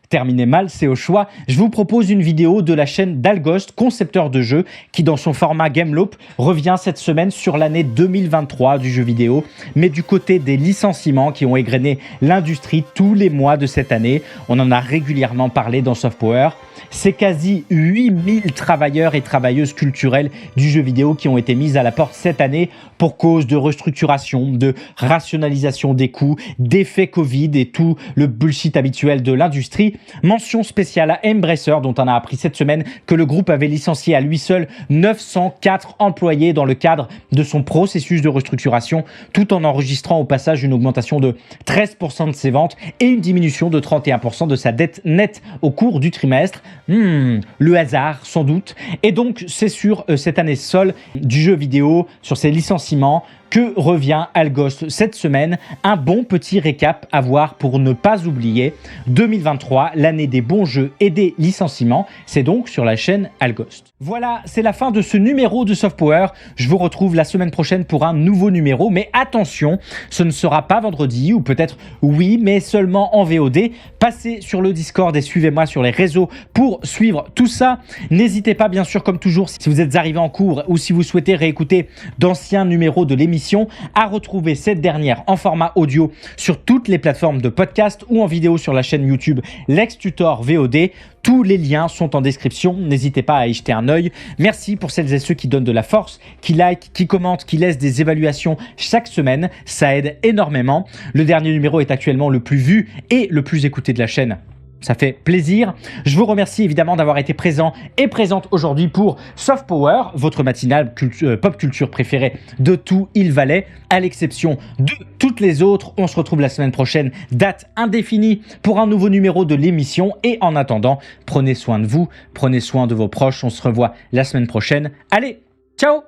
Speaker 1: terminer mal, c'est au choix, je vous propose une vidéo de la chaîne d'Algost, concepteur de jeux, qui dans son format Gamelope revient cette semaine sur l'année 2023 du jeu vidéo, mais du côté des licenciements qui ont égrené l'industrie tous les mois de cette année. On en a régulièrement parlé dans Soft Power. C'est quasi 8000 travailleurs et travailleuses culturelles du jeu vidéo qui ont été mis à la porte cette année pour cause de restructuration, de rationalisation des coûts, d'effets Covid et tout le bullshit habituel de l'industrie. Mention spéciale à Embracer, dont on a appris cette semaine que le groupe avait licencié à lui seul 904 employés dans le cadre de son processus de restructuration, tout en enregistrant au passage une augmentation de 13% de ses ventes et une diminution de 31% de sa dette nette au cours du trimestre. Le hasard, sans doute. Et donc, c'est sur cette année seule du jeu vidéo, sur ses licenciements, que revient Algost cette semaine. Un bon petit récap à voir pour ne pas oublier. 2023, l'année des bons jeux et des licenciements, c'est donc sur la chaîne Algost. Voilà, c'est la fin de ce numéro de Soft Power. Je vous retrouve la semaine prochaine pour un nouveau numéro, mais attention, ce ne sera pas vendredi, ou peut-être oui, mais seulement en VOD. Passez sur le Discord et suivez-moi sur les réseaux pour suivre tout ça. N'hésitez pas, bien sûr, comme toujours, si vous êtes arrivé en cours ou si vous souhaitez réécouter d'anciens numéros de l'émission, à retrouver cette dernière en format audio sur toutes les plateformes de podcast ou en vidéo sur la chaîne YouTube Lex Tutor VOD. Tous les liens sont en description, n'hésitez pas à y jeter un œil. Merci pour celles et ceux qui donnent de la force, qui like, qui commentent, qui laissent des évaluations chaque semaine, ça aide énormément. Le dernier numéro est actuellement le plus vu et le plus écouté de la chaîne. Ça fait plaisir. Je vous remercie évidemment d'avoir été présent et présente aujourd'hui pour Soft Power, votre matinale pop culture préférée de tout il Valais, à l'exception de toutes les autres. On se retrouve la semaine prochaine, date indéfinie, pour un nouveau numéro de l'émission. Et en attendant, prenez soin de vous, prenez soin de vos proches. On se revoit la semaine prochaine. Allez, ciao!